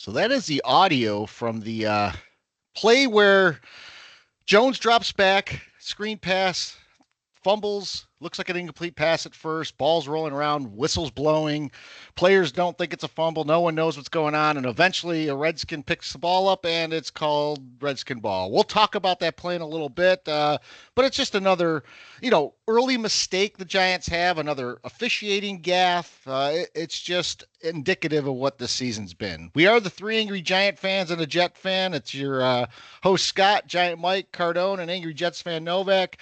So that is the audio from the play where Jones drops back, screen pass, fumbles, looks like an incomplete pass at first, ball's rolling around, whistles blowing, players don't think it's a fumble, no one knows what's going on, and eventually a Redskin picks the ball up and it's called Redskin ball. We'll talk about that play in a little bit, but it's just another, early mistake the Giants have, another officiating gaffe. It's just indicative of what this season's been. We are the Three Angry Giant fans and a Jet fan. It's your host Scott, Giant Mike, Cardone, and Angry Jets fan Novak.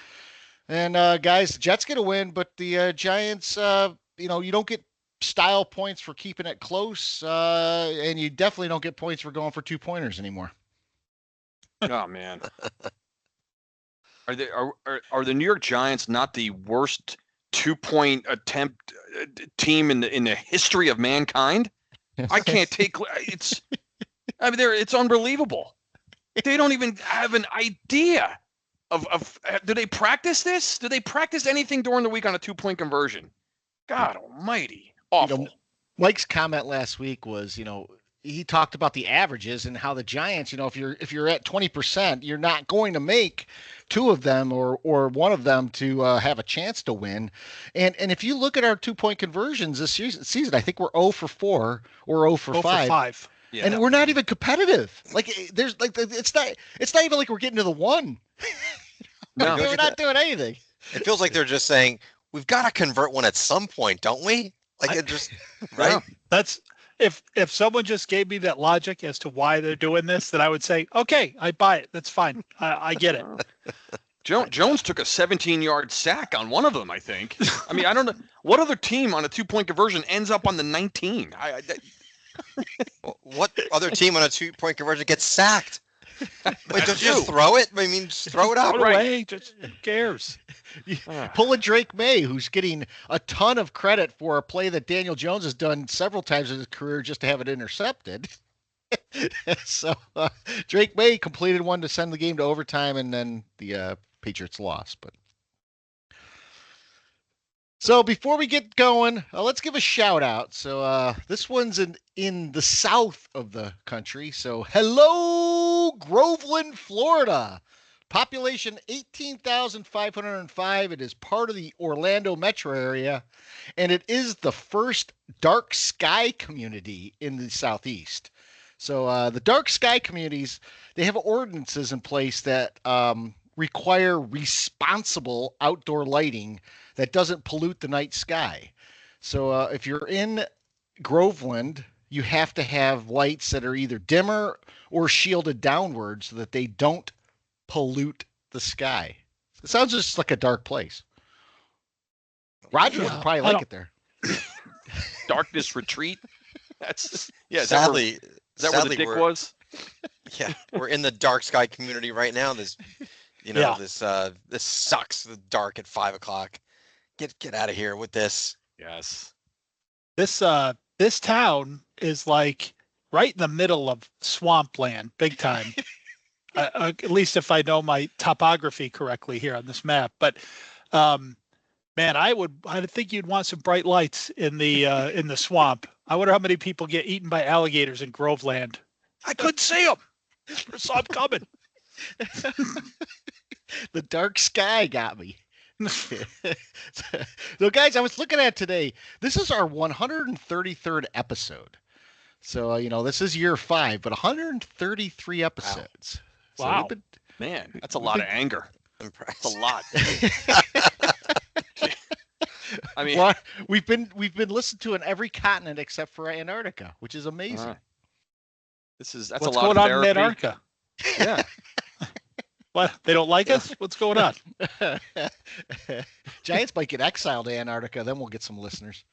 And guys, the Jets get a win, but the Giants, you don't get style points for keeping it close, and you definitely don't get points for going for 2-pointers anymore. Oh man, are the New York Giants not the worst 2-point attempt team in the history of mankind? I can't take it's. I mean, it's unbelievable. They don't even have an idea. Do they practice this? Do they practice anything during the week on a 2-point conversion? God almighty. Awful. Mike's comment last week was, he talked about the averages and how the Giants, if you're at 20%, you're not going to make two of them or one of them to have a chance to win. And if you look at our 2-point conversions this season, I think we're 0 for 4 or 0 for 5. Yeah. And we're not even competitive. Like it's not even like we're getting to the one. No, we're not doing anything. It feels like they're just saying we've got to convert one at some point, don't we? Like it just right. Yeah. That's if someone just gave me that logic as to why they're doing this, then I would say, okay, I buy it. That's fine. I get it. Jones took a 17-yard sack on one of them, I think. I mean, I don't know what other team on a 2-point conversion ends up on the 19. What other team on a 2-point conversion gets sacked? Wait, don't you just throw it? I mean, just throw it out. Throw it away. Just who cares? Pull a Drake May, who's getting a ton of credit for a play that Daniel Jones has done several times in his career just to have it intercepted. So Drake May completed one to send the game to overtime, and then the Patriots lost. So before we get going, let's give a shout out. So this one's in the south of the country. So hello, Groveland, Florida. Population 18,505. It is part of the Orlando metro area, and it is the first dark sky community in the southeast. So the dark sky communities, they have ordinances in place that require responsible outdoor lighting that doesn't pollute the night sky. So if you're in Groveland, you have to have lights that are either dimmer or shielded downward so that they don't pollute the sky. It sounds just like a dark place. Roger would probably like it there. Darkness retreat. That's Sadly, is that where the dick was? Yeah, we're in the dark sky community right now. This sucks. The dark at 5:00. Get out of here with this. Yes. This town is like right in the middle of swampland, big time. At least if I know my topography correctly here on this map. But man, I think you'd want some bright lights in the swamp. I wonder how many people get eaten by alligators in Groveland. I couldn't see them. I saw them coming. The dark sky got me. So guys, I was looking at today. This is our 133rd episode. So this is year 5, but 133 episodes. Wow. So man, that's a lot of anger. That's a lot. I mean, we've been listened to in every continent except for Antarctica, which is amazing. That's What's a lot going of on therapy. in Antarctica? Yeah. What? They don't like us? What's going on? Giants might get exiled to Antarctica, then we'll get some listeners.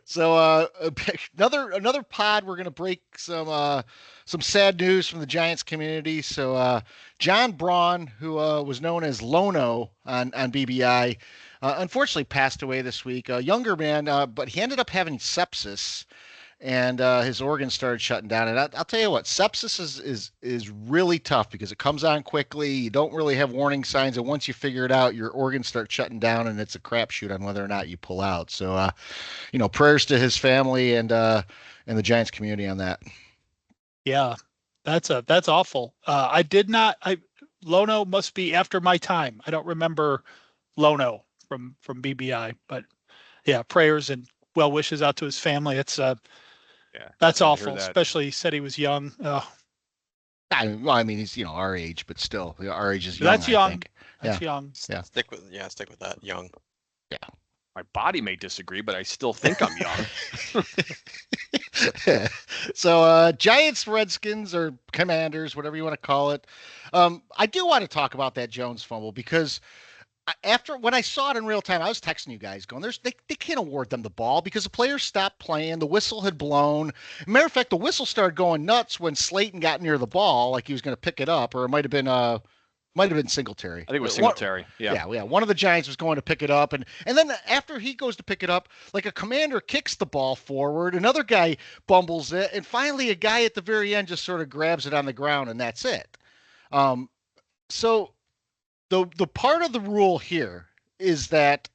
So another pod, we're going to break some sad news from the Giants community. So John Braun, who was known as Lono on BBI, unfortunately passed away this week. A younger man, but he ended up having sepsis, and his organs started shutting down. And I'll tell you what, sepsis is really tough because it comes on quickly. You don't really have warning signs, and once you figure it out, your organs start shutting down, and it's a crapshoot on whether or not you pull out. So, prayers to his family and and the Giants community on that. Yeah, that's awful. Lono must be after my time. I don't remember Lono from BBI, but yeah, prayers and well wishes out to his family. It's Yeah, that's sorry to hear awful. that. Especially he said he was young. I mean, he's our age, but still, our age is young. That's young. I think. That's young. Yeah. Stick with that. Young. My body may disagree, but I still think I'm young. So Giants, Redskins, or Commanders, whatever you want to call it. I do want to talk about that Jones fumble because when I saw it in real time, I was texting you guys going, they can't award them the ball because the players stopped playing. The whistle had blown. Matter of fact, the whistle started going nuts when Slayton got near the ball, like he was going to pick it up, or it might have been Singletary. I think it was Singletary. Yeah. One of the Giants was going to pick it up, and then after he goes to pick it up, like a commander kicks the ball forward, another guy bumbles it, and finally a guy at the very end just sort of grabs it on the ground, and that's it. So the part of the rule here is that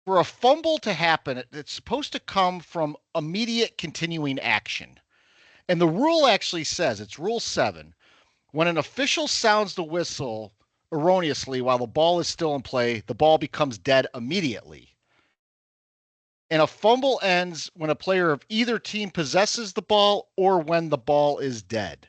for a fumble to happen, it's supposed to come from immediate continuing action, and the rule actually says it's Rule 7. When an official sounds the whistle erroneously while the ball is still in play, the ball becomes dead immediately. And a fumble ends when a player of either team possesses the ball or when the ball is dead.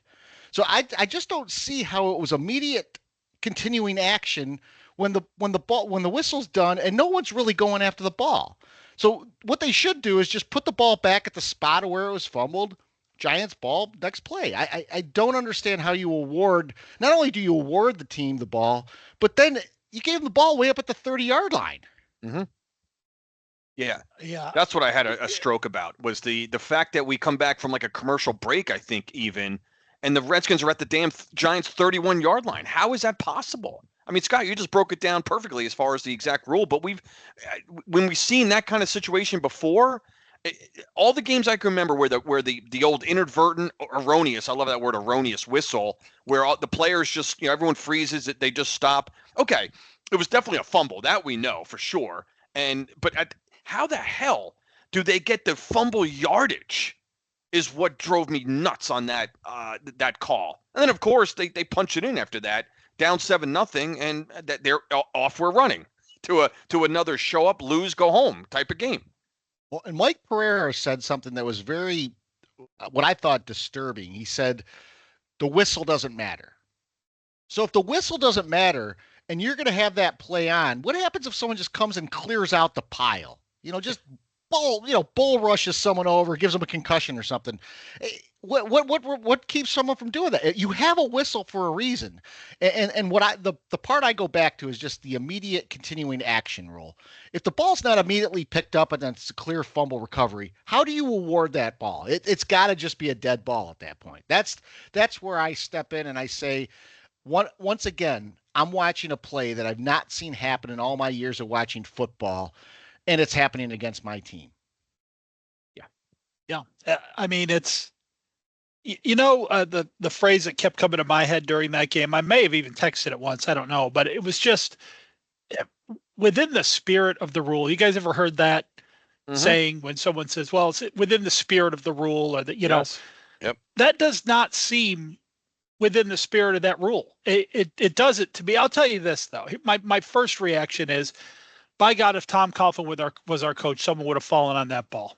So I just don't see how it was immediate continuing action when the whistle's done and no one's really going after the ball. So what they should do is just put the ball back at the spot of where it was fumbled. Giants ball, next play. I don't understand how you award, not only do you award the team the ball, but then you gave them the ball way up at the 30-yard line. Mm-hmm. Yeah. That's what I had a stroke about was the fact that we come back from like a commercial break, I think even, and the Redskins are at the damn Giants 31-yard line. How is that possible? I mean, Scott, you just broke it down perfectly as far as the exact rule, but when we've seen that kind of situation before, all the games I can remember where the old inadvertent, erroneous, I love that word, erroneous whistle, where the players just, everyone freezes it, they just stop. Okay, it was definitely a fumble, that we know for sure. But how the hell do they get the fumble yardage? Is what drove me nuts on that call. And then of course they punch it in after that, down 7-0, and they're off. We're running to another show up, lose, go home type of game. Well, and Mike Pereira said something that was very, what I thought, disturbing. He said, the whistle doesn't matter. So if the whistle doesn't matter and you're going to have that play on, what happens if someone just comes and clears out the pile? Just bull rushes someone over, gives them a concussion or something. What keeps someone from doing that? You have a whistle for a reason. And what the part I go back to is just the immediate continuing action rule. If the ball's not immediately picked up and then it's a clear fumble recovery, how do you award that ball? It's got to just be a dead ball at that point. That's where I step in and I say, once again, I'm watching a play that I've not seen happen in all my years of watching football, and it's happening against my team. Yeah. I mean, it's, the phrase that kept coming to my head during that game, I may have even texted it once, I don't know, but it was just within the spirit of the rule. You guys ever heard that saying when someone says, well, it's within the spirit of the rule, or that, Yes. Yep. That does not seem within the spirit of that rule. It doesn't to me. I'll tell you this though. My first reaction is, by God, if Tom Coughlin was our coach, someone would have fallen on that ball.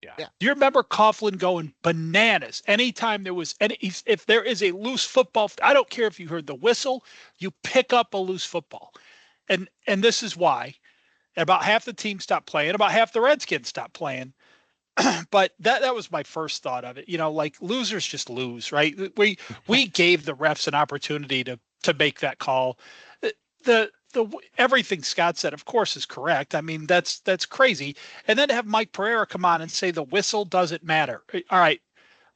Yeah. Do you remember Coughlin going bananas anytime there was if there is a loose football? I don't care if you heard the whistle, you pick up a loose football. And this is why about half the team stopped playing, about half the Redskins stopped playing. But that was my first thought of it. Like losers just lose, right? We gave the refs an opportunity to make that call. The everything Scott said, of course, is correct. I mean, that's crazy. And then to have Mike Pereira come on and say the whistle doesn't matter. All right.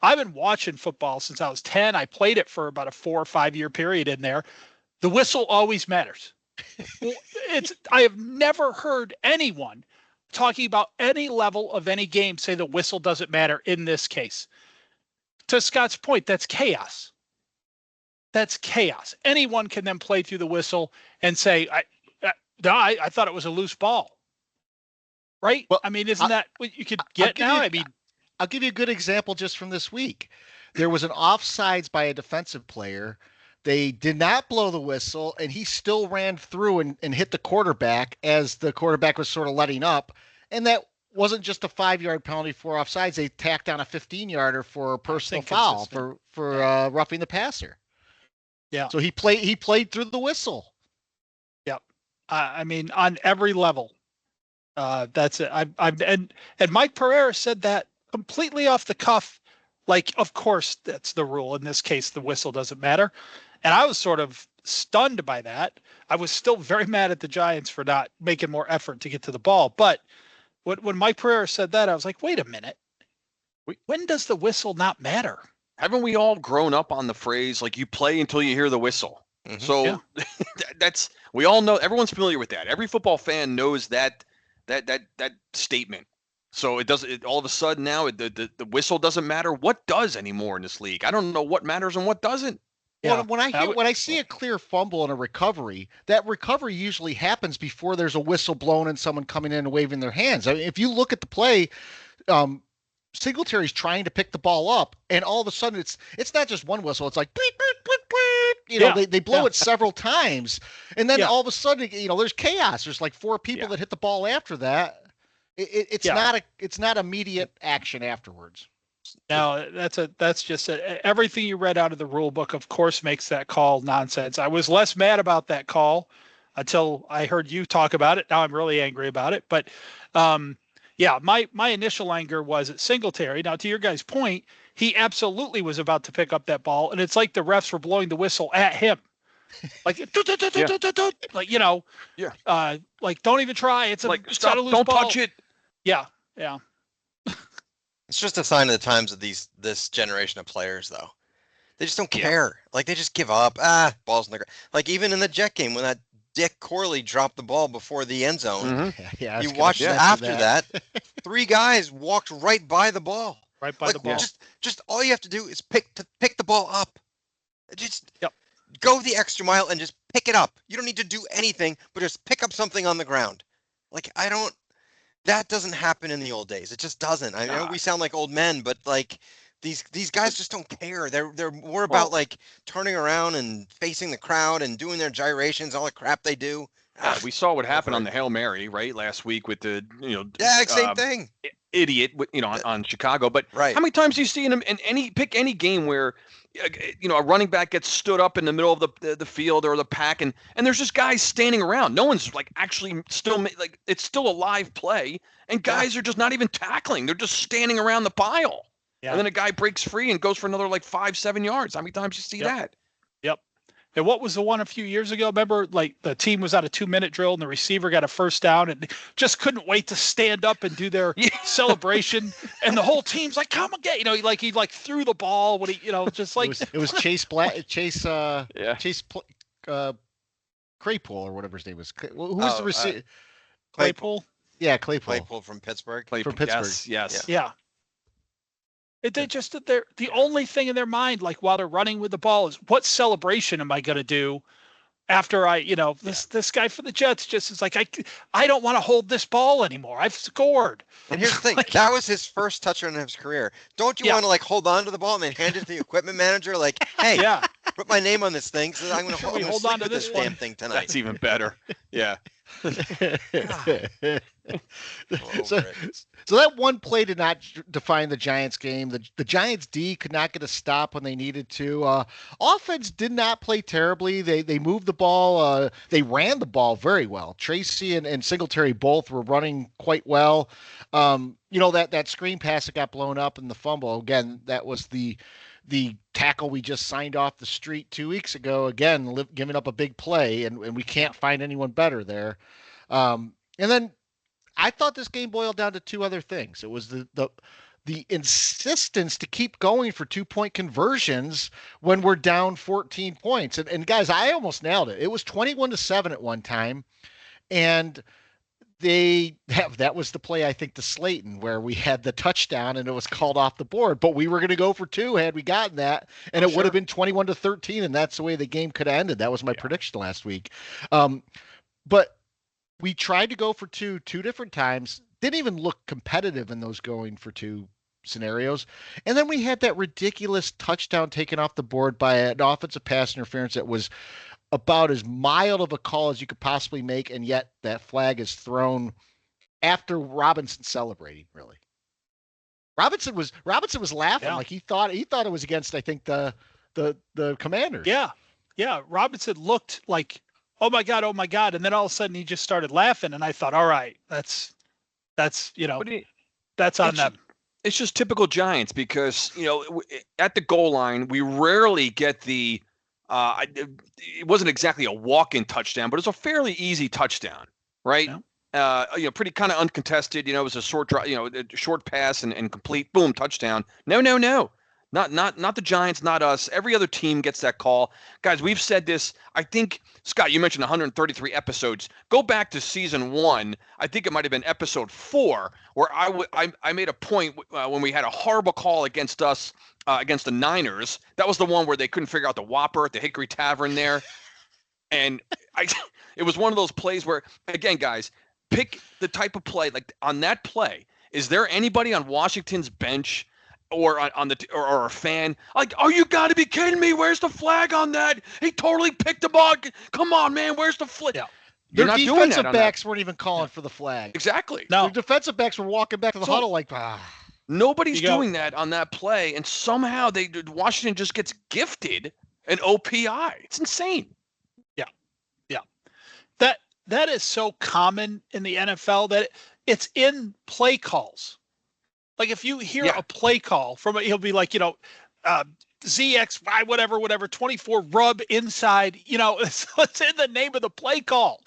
I've been watching football since I was 10. I played it for about a 4 or 5 year period in there. The whistle always matters. I have never heard anyone talking about any level of any game say the whistle doesn't matter in this case. To Scott's point, that's chaos. That's chaos. Anyone can then play through the whistle and say, I thought it was a loose ball. right? Well, I mean, isn't that what you could get give now? you- I mean, I'll give you a good example just from this week. There was an offsides by a defensive player. They did not blow the whistle, and he still ran through and hit the quarterback as the quarterback was sort of letting up. And that wasn't just a 5-yard penalty for offsides. They tacked on a 15-yarder for a personal foul for roughing the passer. Yeah. So he played through the whistle. Yep. I mean, on every level. That's it. And Mike Pereira said that completely off the cuff. Like, of course, that's the rule. In this case, the whistle doesn't matter. And I was sort of stunned by that. I was still very mad at the Giants for not making more effort to get to the ball. But when Mike Pereira said that, I was like, wait a minute. When does the whistle not matter? Haven't we all grown up on the phrase, like, you play until you hear the whistle? Mhm. So that's, we all know, everyone's familiar with that. Every football fan knows that statement. So all of a sudden now the whistle doesn't matter. What does anymore in this league? I don't know what matters and what doesn't. Well, when I see a clear fumble and a recovery, that recovery usually happens before there's a whistle blown and someone coming in and waving their hands. I mean, if you look at the play, Singletary's trying to pick the ball up, and all of a sudden it's not just one whistle. It's like bleep, bleep, bleep, bleep. You know, they blow it several times, and then all of a sudden, there's chaos. There's like 4 people that hit the ball after that. It's not immediate action afterwards. Now that's just everything you read out of the rule book, of course, makes that call nonsense. I was less mad about that call until I heard you talk about it. Now I'm really angry about it. But my initial anger was at Singletary. Now, to your guys' point, he absolutely was about to pick up that ball, and it's like the refs were blowing the whistle at him. Like, like, don't even try. It's stop, don't touch it. Yeah. It's just a sign of the times of this generation of players, though. They just don't care. Like, they just give up. Ball's in the ground. Like, even in the Jet game, when that Dick Corley dropped the ball before the end zone, you watched after that. 3 guys walked right by the ball. Right by the ball. Just all you have to do is pick the ball up. Just go the extra mile and just pick it up. You don't need to do anything, but just pick up something on the ground. Like, that doesn't happen in the old days. It just doesn't. I know we sound like old men, but like these guys just don't care. They're more about like turning around and facing the crowd and doing their gyrations, all the crap they do. We saw what happened on the Hail Mary, right, last week with the same thing. Idiot, on Chicago. But how many times do you see in any game where a running back gets stood up in the middle of the field or the pack, and there's just guys standing around. No one's like actually it's still a live play, and guys are just not even tackling. They're just standing around the pile. Yeah. And then a guy breaks free and goes for another 5-7 yards. How many times do you see that? Yep. And what was the one a few years ago? Remember, like, the team was on a 2-minute drill and the receiver got a first down and just couldn't wait to stand up and do their celebration. And the whole team's like, "Come again!" He threw the ball when he, just like it was Chase Claypool or whatever his name was. Who was the receiver? Claypool. Yeah, Claypool. Claypool from Pittsburgh. From Pittsburgh. Yes. Yeah. They just the only thing in their mind, like while they're running with the ball, is what celebration am I going to do after this guy for the Jets just is like, I don't want to hold this ball anymore. I've scored. And here's the thing, that was his first touchdown in his career. Don't you want to hold on to the ball and then hand it to the equipment manager? Like, hey, put my name on this thing because I'm going to hold on to this damn thing tonight. That's even better. Yeah. So that one play did not define the Giants game. The Giants D could not get a stop when they needed to. Offense did not play terribly. They moved the ball. They ran the ball very well. Tracy and Singletary both were running quite well. That screen pass that got blown up in the fumble, again, that was the tackle we just signed off the street 2 weeks ago, again, giving up a big play, and we can't find anyone better there. And then I thought this game boiled down to 2 other things. It was the insistence to keep going for 2-point conversions when we're down 14 points. And guys, I almost nailed it. It was 21-7 at one time. And that was the play, I think, to Slayton, where we had the touchdown and it was called off the board, but we were going to go for 2 had we gotten that, and it would have been 21-13, and that's the way the game could have ended. That was my prediction last week. But we tried to go for 2 different times. didn't even look competitive in those going for two scenarios. And then we had that ridiculous touchdown taken off the board by an offensive pass interference that was about as mild of a call as you could possibly make, and yet that flag is thrown after Robinson celebrating. Really, Robinson was laughing like he thought it was against, I think, the Commanders. Yeah. Robinson looked like, oh my god, and then all of a sudden he just started laughing, and I thought, all right, that's that's on them. It's just typical Giants because, at the goal line, we rarely get the it wasn't exactly a walk-in touchdown, but it was a fairly easy touchdown, right? Yeah. Pretty kind of uncontested. It was a short short pass and complete, boom, touchdown. No. Not the Giants, not us. Every other team gets that call. Guys, we've said this. I think, Scott, you mentioned 133 episodes. Go back to season 1. I think it might have been episode 4, where I made a point when we had a horrible call against us, against the Niners. That was the one where they couldn't figure out the Whopper at the Hickory Tavern there. And it was one of those plays where, again, guys, pick the type of play. Like on that play, is there anybody on Washington's bench or or a fan like, oh, you got to be kidding me? Where's the flag on that? He totally picked the ball. Come on, man. Where's the flag? Yeah. Their defensive backs weren't even calling for the flag. Exactly. No. Their defensive backs were walking back to the huddle like, Nobody's doing that on that play, and somehow Washington just gets gifted an OPI. It's insane. Yeah. That is so common in the NFL that it's in play calls. Like if you hear a play call from he'll be like, ZXY, whatever, 24 rub inside, it's in the name of the play call.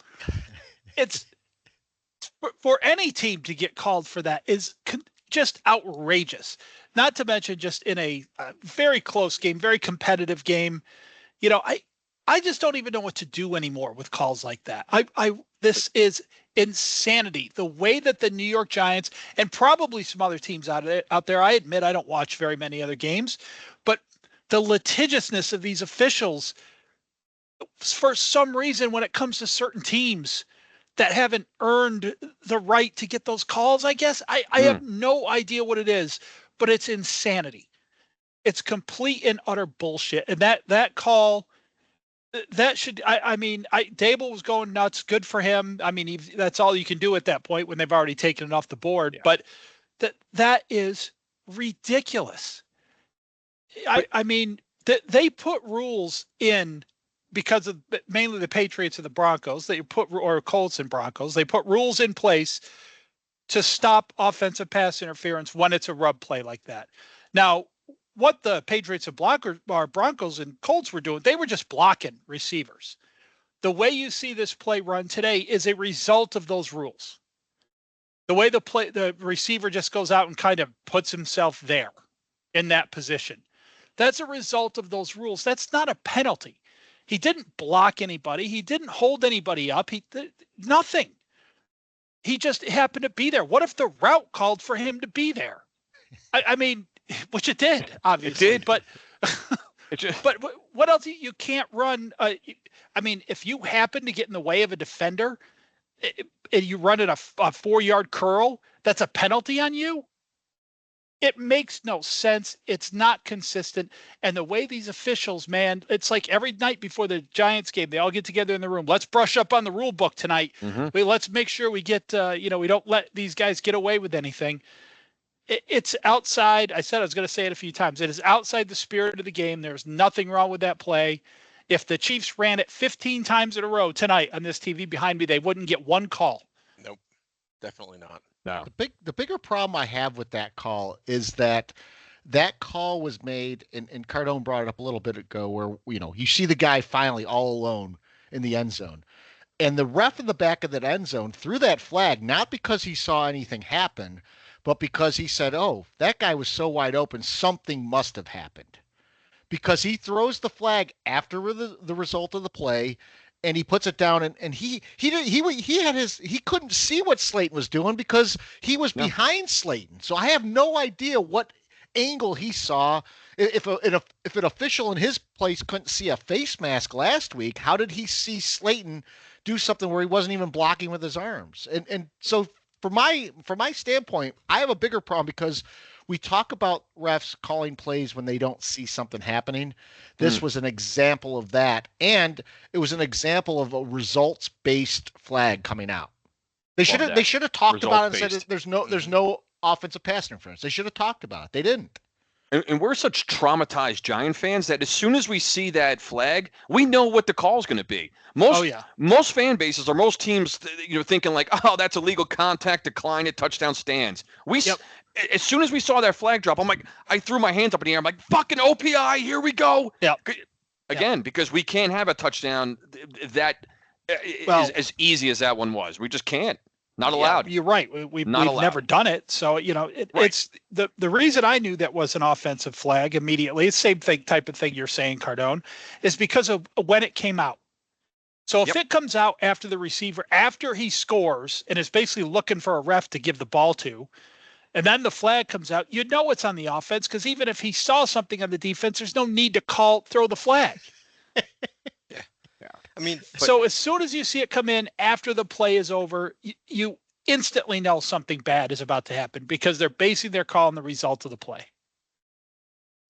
It's for any team to get called for that is just outrageous. Not to mention just in a very close game, very competitive game. I just don't even know what to do anymore with calls like that. This is insanity. The way that the New York Giants and probably some other teams out there, I admit I don't watch very many other games, but the litigiousness of these officials, for some reason, when it comes to certain teams that haven't earned the right to get those calls, I guess I have no idea what it is, but it's insanity. It's complete and utter bullshit. And that call, that should, Dable was going nuts. Good for him. That's all you can do at that point when they've already taken it off the board. Yeah. But that is ridiculous. They put rules in because of mainly the Patriots and the Broncos. Or Colts and Broncos. They put rules in place to stop offensive pass interference when it's a rub play like that. Now, what the Patriots and Broncos and Colts were doing, they were just blocking receivers. The way you see this play run today is a result of those rules. The way the receiver just goes out and kind of puts himself there in that position. That's a result of those rules. That's not a penalty. He didn't block anybody. He didn't hold anybody up. Nothing. He just happened to be there. What if the route called for him to be there? Which it did, obviously. It did. But what else? You can't run. If you happen to get in the way of a defender and you run it a 4-yard curl, that's a penalty on you. It makes no sense. It's not consistent. And the way these officials, man, it's like every night before the Giants game, they all get together in the room. Let's brush up on the rule book tonight. Mm-hmm. Let's make sure we get, we don't let these guys get away with anything. It's outside. I said I was going to say it a few times. It is outside the spirit of the game. There's nothing wrong with that play. If the Chiefs ran it 15 times in a row tonight on this TV behind me, they wouldn't get one call. Nope, definitely not. No. The bigger problem I have with that call is that call was made, and Cardone brought it up a little bit ago, where you see the guy finally all alone in the end zone, and the ref in the back of that end zone threw that flag not because he saw anything happen, but because he said, oh, that guy was so wide open, something must have happened. Because he throws the flag after the result of the play, and he puts it down, and he couldn't see what Slayton was doing because he was behind Slayton. So I have no idea what angle he saw. If an official in his place couldn't see a face mask last week, how did he see Slayton do something where he wasn't even blocking with his arms? And so from my standpoint, I have a bigger problem because we talk about refs calling plays when they don't see something happening. This was an example of that, and it was an example of a results-based flag coming out. They should have talked about it and said there's no offensive pass interference. They should have talked about it. They didn't. And we're such traumatized Giant fans that as soon as we see that flag, we know what the call is going to be. Most fan bases or most teams, thinking like, oh, that's illegal contact, decline it, touchdown stands. As soon as we saw that flag drop, I'm like, I threw my hands up in the air. I'm like, fucking OPI, here we go. Yeah. Again, because we can't have a touchdown that as easy as that one was. We just can't. Not allowed. You're right. We've never done it. So, it's the reason I knew that was an offensive flag immediately. It's the same thing, type of thing you're saying, Cardone, is because of when it came out. So if it comes out after the receiver, after he scores and is basically looking for a ref to give the ball to, and then the flag comes out, it's on the offense, because even if he saw something on the defense, there's no need to throw the flag. I mean, so as soon as you see it come in after the play is over, you instantly know something bad is about to happen because they're basing their call on the result of the play.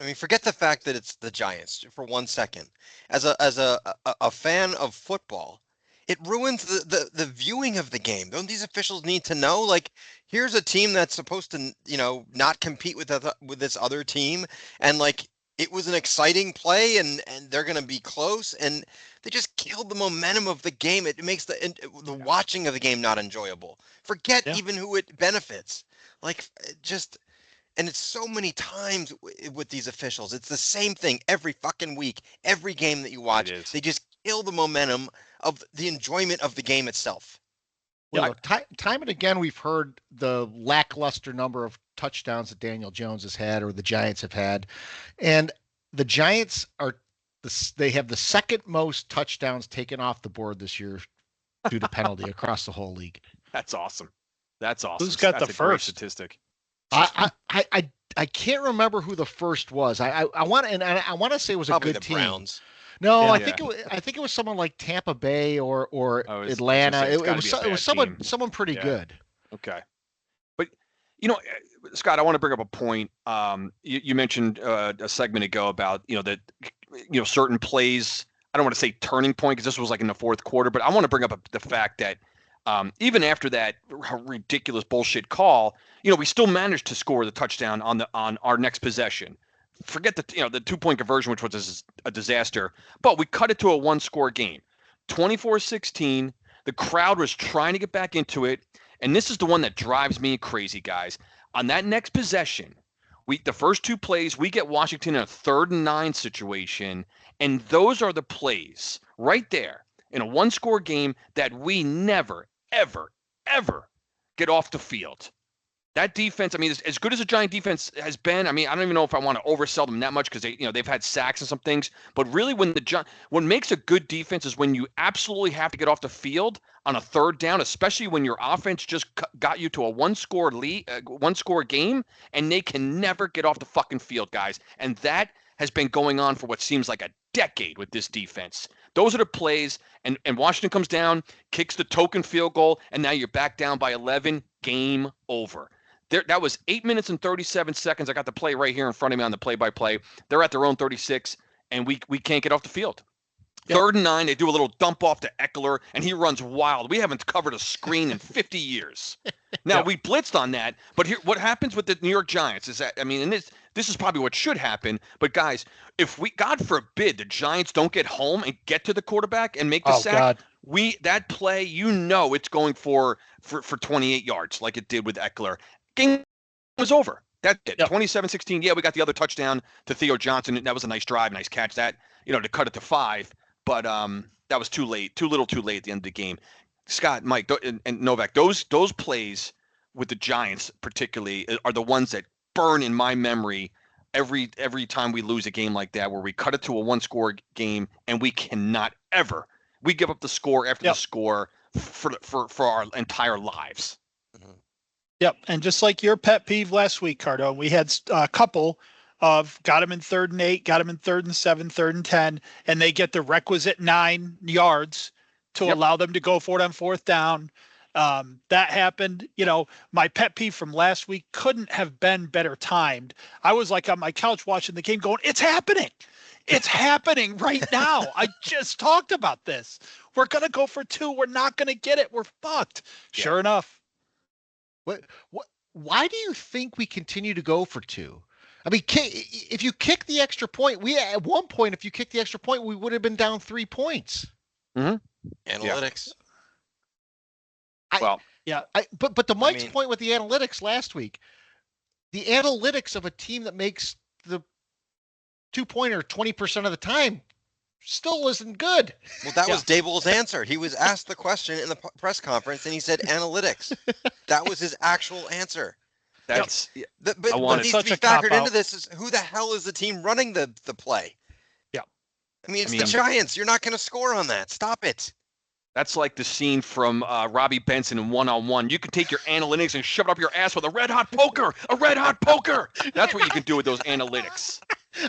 I mean, forget the fact that it's the Giants for 1 second. As a fan of football, it ruins the viewing of the game. Don't these officials need to know? Like, here's a team that's supposed to, not compete with this other team, and like it was an exciting play, and they're going to be close, and they just killed the momentum of the game. It makes the watching of the game not enjoyable. Forget even who it benefits. Like, and it's so many times with these officials. It's the same thing every fucking week, every game that you watch. They just kill the momentum of the enjoyment of the game itself. Well, time and again, we've heard the lackluster number of touchdowns that Daniel Jones has had or the Giants have had. And the Giants they have the second most touchdowns taken off the board this year due to penalty across the whole league. That's awesome. Who's got the first statistic? I can't remember who the first was. I want to say it was probably a good team. Browns. No, I think it was someone like Tampa Bay or Atlanta. It was someone pretty good. Okay, but Scott, I want to bring up a point. You mentioned a segment ago about that certain plays. I don't want to say turning point because this was like in the fourth quarter, but I want to bring up the fact that even after that ridiculous bullshit call, we still managed to score the touchdown on our next possession. Forget the 2-point conversion, which was a disaster, but we cut it to a 1-score game, 24-16. The crowd was trying to get back into it, and this is the one that drives me crazy, guys. On that next possession, the first 2 plays, we get Washington in a 3rd and 9 situation, and those are the plays right there in a 1-score game that we never, ever, ever get off the field. That defense, I mean, as good as the Giant defense has been, I mean, I don't even know if I want to oversell them that much because they've had sacks and some things. But really, what makes a good defense is when you absolutely have to get off the field on a 3rd down, especially when your offense just got you to a 1-score lead, 1-score game, and they can never get off the fucking field, guys. And that has been going on for what seems like a decade with this defense. Those are the plays, and Washington comes down, kicks the token field goal, and now you're back down by 11. Game over. That was 8 minutes and 37 seconds. I got the play right here in front of me on the play-by-play. They're at their own 36, and we can't get off the field. Yep. 3rd and 9, they do a little dump off to Eckler, and he runs wild. We haven't covered a screen in 50 years. Now, we blitzed on that, but here, what happens with the New York Giants is that, I mean, and this is probably what should happen, but guys, if God forbid, the Giants don't get home and get to the quarterback and make the sack, that play, it's going for 28 yards like it did with Eckler. Game was over. That's it. 27-16. Yeah, we got the other touchdown to Theo Johnson. That was a nice drive, nice catch. That to cut it to 5, but that was too late, too little, too late at the end of the game. Scott, Mike, and Novak, those plays with the Giants particularly are the ones that burn in my memory every time we lose a game like that, where we cut it to a 1-score game and we cannot ever give up the score after the score for our entire lives. Mm-hmm. Yep, and just like your pet peeve last week, Cardone, we had a couple of got them in 3rd and 8, got them in 3rd and 7, 3rd and 10, and they get the requisite 9 yards to allow them to go for it on 4th down. That happened. My pet peeve from last week couldn't have been better timed. I was like on my couch watching the game going, it's happening. It's happening right now. I just talked about this. We're going to go for 2. We're not going to get it. We're fucked. Yeah. Sure enough. Why do you think we continue to go for 2? I mean, if you kick the extra point, at one point, if you kick the extra point, we would have been down 3 points. Mm-hmm. Analytics. But to Mike's point with the analytics last week, the analytics of a team that makes the 2-pointer 20% of the time still isn't good. Well, that was Daboll's answer. He was asked the question in the press conference, and he said analytics. That was his actual answer. That's but what needs to be factored into this is who the hell is the team running the play? Yeah. I mean, it's the Giants. You're not going to score on that. Stop it. That's like the scene from Robbie Benson in One-on-One. You can take your analytics and shove it up your ass with a red-hot poker. A red-hot poker. That's what you can do with those analytics.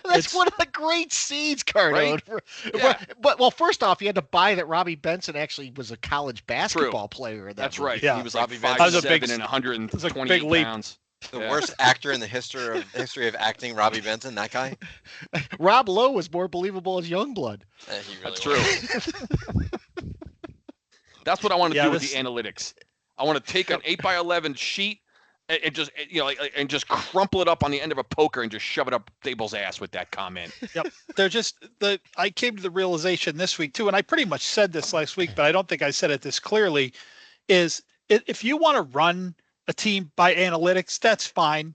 That's one of the great scenes, Cardone. Right? Yeah. But first off, you had to buy that Robbie Benson actually was a college basketball player. That's right. Yeah. He was like Robbie 5'7" and 128 pounds. The worst actor in the history of acting, Robbie Benson, that guy. Rob Lowe was more believable as Youngblood. He really That's true. That's what I want to do with the analytics. I want to take an 8x11 sheet and just and just crumple it up on the end of a poker and just shove it up Dable's ass with that comment. Yep. They're just I came to the realization this week too, and I pretty much said this last week, but I don't think I said it this clearly, is if you want to run a team by analytics, that's fine,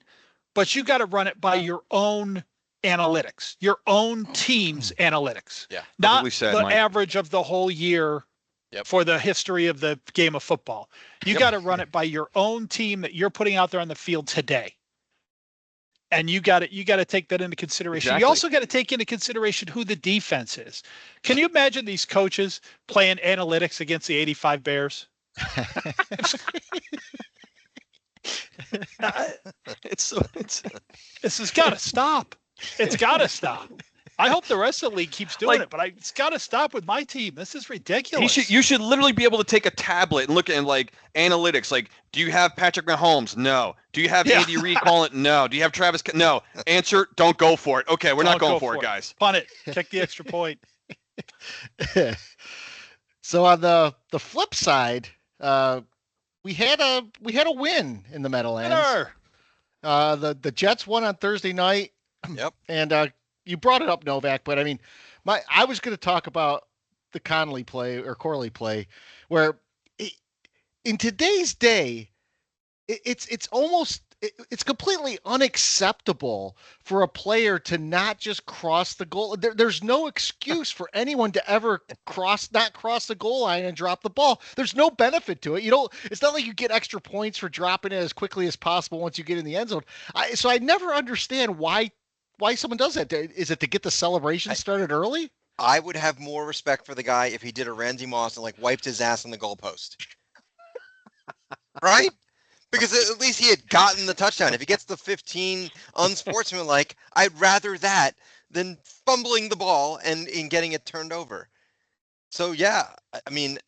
but you got to run it by your own analytics, your own team's analytics. Yeah. Not the average of the whole year. Yep. For the history of the game of football. You got to run it by your own team that you're putting out there on the field today. And you got to take that into consideration. Exactly. You also got to take into consideration who the defense is. Can you imagine these coaches playing analytics against the 85 Bears? This has got to stop. It's got to stop. I hope the rest of the league keeps doing it, but it's got to stop with my team. This is ridiculous. You should literally be able to take a tablet and look at analytics. Like, do you have Patrick Mahomes? No. Do you have Andy Reid calling it? No. Do you have Travis? No. Answer: don't go for it. Okay, we're not going for it, guys. Punt it. Check the extra point. So on the flip side, we had a win in the Meadowlands. The Jets won on Thursday night. Yep. And you brought it up, Novak, but I mean, I was going to talk about the Corley play, where in today's day, it's completely unacceptable for a player to not just cross the goal. There's no excuse for anyone to ever not cross the goal line and drop the ball. There's no benefit to it. It's not like you get extra points for dropping it as quickly as possible once you get in the end zone. So I never understand why someone does that. Is it to get the celebration started early? I would have more respect for the guy if he did a Randy Moss and wiped his ass on the goalpost. Right? Because at least he had gotten the touchdown. If he gets the 15 unsportsmanlike, I'd rather that than fumbling the ball and in getting it turned over. So, yeah, I mean,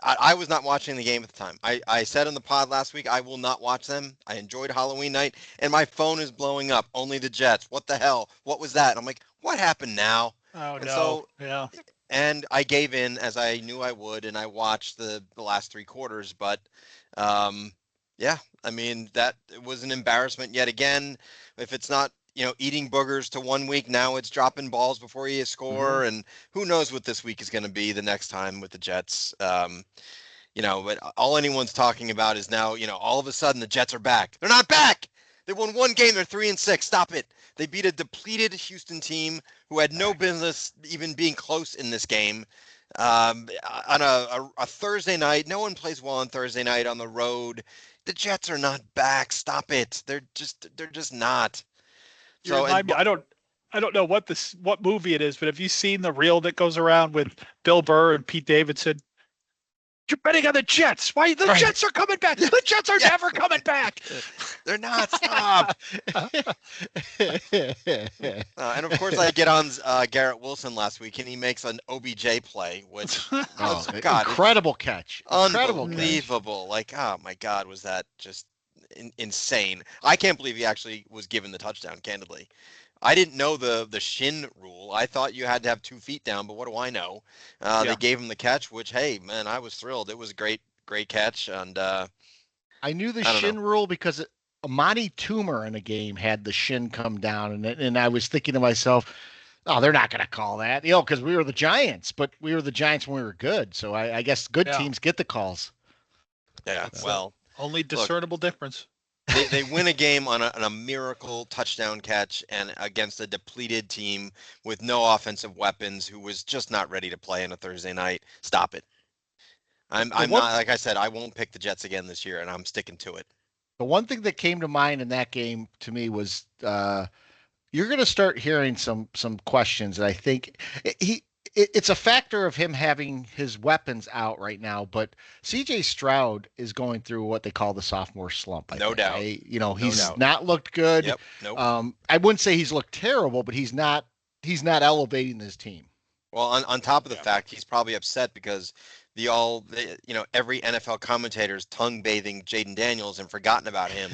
I was not watching the game at the time. I said in the pod last week, I will not watch them. I enjoyed Halloween night, and my phone is blowing up. Only the Jets. What the hell? What was that? And I'm like, what happened now? Oh, and no. Yeah. And I gave in, as I knew I would, and I watched the last 3 quarters. But, yeah, I mean, that was an embarrassment yet again. If it's not, eating boogers to 1 week, now it's dropping balls before you score. Mm-hmm. And who knows what this week is going to be the next time with the Jets. But all anyone's talking about is now, all of a sudden the Jets are back. They're not back. They won 1 game. They're 3-6. Stop it. They beat a depleted Houston team who had no business even being close in this game. On a Thursday night. No one plays well on Thursday night on the road. The Jets are not back. Stop it. They're just not. So I don't know what movie it is, but have you seen the reel that goes around with Bill Burr and Pete Davidson? You're betting on the Jets. Why? The Jets are coming back. The Jets are never coming back. They're not. Stop. And of course, I get on Garrett Wilson last week, and he makes an OBJ play, which incredible catch. Unbelievable. Like, oh my God, was that just insane? I can't believe he actually was given the touchdown, candidly. I didn't know the shin rule. I thought you had to have 2 feet down, but what do I know? They gave him the catch, which, hey, man, I was thrilled. It was a great catch. And I knew the shin rule because Amani Toomer in a game had the shin come down, and I was thinking to myself, oh, they're not going to call that, because we were the Giants, but we were the Giants when we were good. So I guess good teams get the calls. Yeah, well. Only discernible difference. They win a game on a miracle touchdown catch and against a depleted team with no offensive weapons who was just not ready to play on a Thursday night. Stop it. I'm not, like I said, I won't pick the Jets again this year, and I'm sticking to it. The one thing that came to mind in that game to me was you're going to start hearing some questions, and I think it's a factor of him having his weapons out right now, but CJ Stroud is going through what they call the sophomore slump. No doubt. He's not looked good. Yep. Nope. I wouldn't say he's looked terrible, but he's not elevating his team. Well, on top of the fact, he's probably upset because every NFL commentator's tongue bathing Jaden Daniels and forgotten about him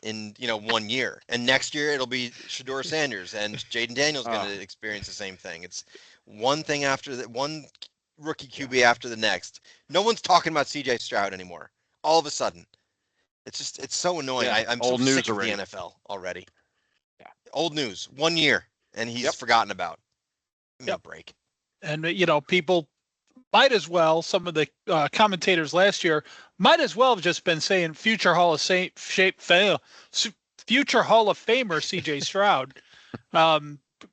in 1 year. And next year it'll be Shedeur Sanders, and Jaden Daniels going to experience the same thing. It's one thing after one rookie QB after the next. No one's talking about CJ Stroud anymore. All of a sudden, it's so annoying. I'm so sick of the NFL already. Yeah, old news. 1 year, and he's forgotten about. Give me a break. And people might as well. Some of the commentators last year might as well have just been saying future Hall of Famer CJ Stroud.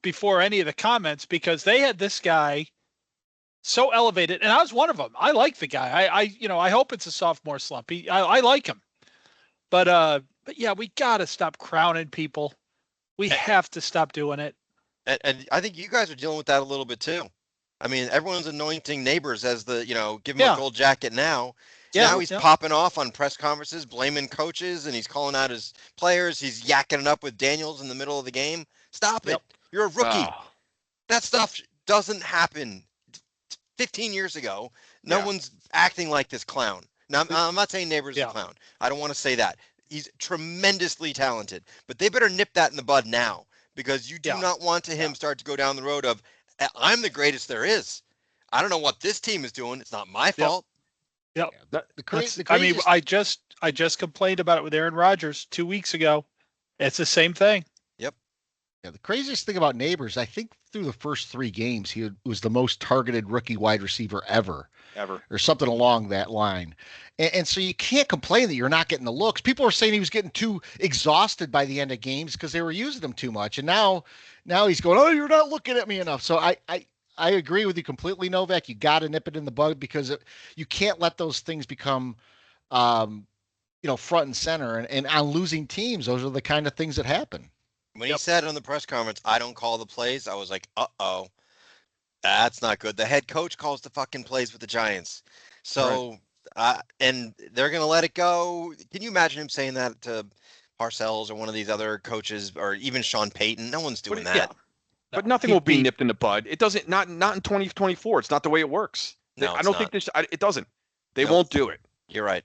Before any of the comments, because they had this guy so elevated, and I was one of them. I like the guy. I hope it's a sophomore slump. I like him, but yeah, we got to stop crowning people. We have to stop doing it. And I think you guys are dealing with that a little bit too. I mean, everyone's anointing Neighbors as the give him a gold jacket now. Now he's popping off on press conferences, blaming coaches, and he's calling out his players. He's yakking it up with Daniels in the middle of the game. Stop it. You're a rookie. That stuff doesn't happen. 15 years ago, no one's acting like this clown. Now, I'm not saying Neighbors is a clown. I don't want to say that. He's tremendously talented, but they better nip that in the bud now, because you do not want him start to go down the road of, I'm the greatest there is. I don't know what this team is doing. It's not my fault. Yep. I just complained about it with Aaron Rodgers 2 weeks ago. It's the same thing. Yeah, the craziest thing about Neighbors, I think through the first 3 games, he was the most targeted rookie wide receiver ever, or something along that line. And so you can't complain that you're not getting the looks. People are saying he was getting too exhausted by the end of games because they were using him too much. And now he's going, oh, you're not looking at me enough. So I agree with you completely, Novak. You got to nip it in the bud, because you can't let those things become, front and center. And on losing teams, those are the kind of things that happen. When he said on the press conference, I don't call the plays, I was like, uh-oh, that's not good. The head coach calls the fucking plays with the Giants. So, and they're going to let it go. Can you imagine him saying that to Parcells or one of these other coaches, or even Sean Payton? No one's doing that. Yeah. But nothing will be nipped in the bud. It doesn't, not in 2024. It's not the way it works. No, I don't think it doesn't. They won't do it. You're right.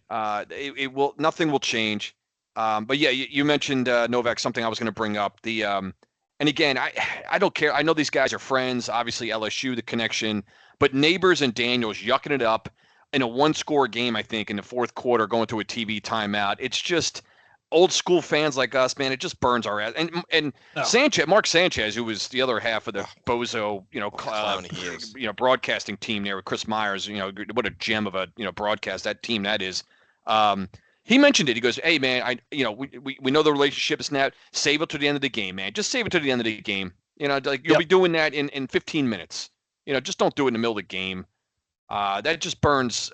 It will, nothing will change. But yeah, you mentioned Novak, something I was going to bring up. And again, I don't care. I know these guys are friends. Obviously, LSU, the connection. But Neighbors and Daniels yucking it up in a 1-score game, I think, in the fourth quarter, going to a TV timeout. It's just old school fans like us, man. It just burns our ass. And Sanchez, Mark Sanchez, who was the other half of the bozo, broadcasting team there with Chris Myers. What a gem of a broadcast that team that is. He mentioned it. He goes, "Hey man, we know the relationship is not. Save it to the end of the game, man. Just save it to the end of the game. You'll be doing that in 15 minutes. Just don't do it in the middle of the game. That just burns.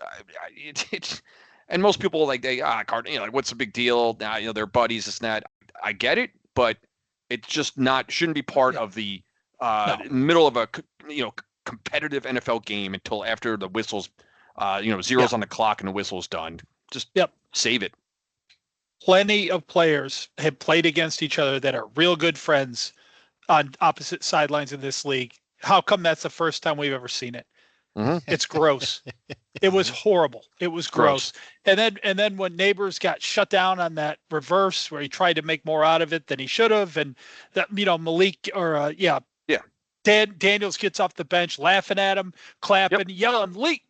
And most people what's the big deal? They're buddies. It's not. I get it, but it's just shouldn't be part of the middle of a competitive NFL game until after the whistles Zeros on the clock and the whistle's done. Just save it. Plenty of players have played against each other that are real good friends on opposite sidelines in this league. How come that's the first time we've ever seen it? Mm-hmm. It's gross. It was horrible. It was gross. And then when Neighbors got shut down on that reverse where he tried to make more out of it than he should have, and that Malik or Daniels gets off the bench laughing at him, clapping, yelling, leak.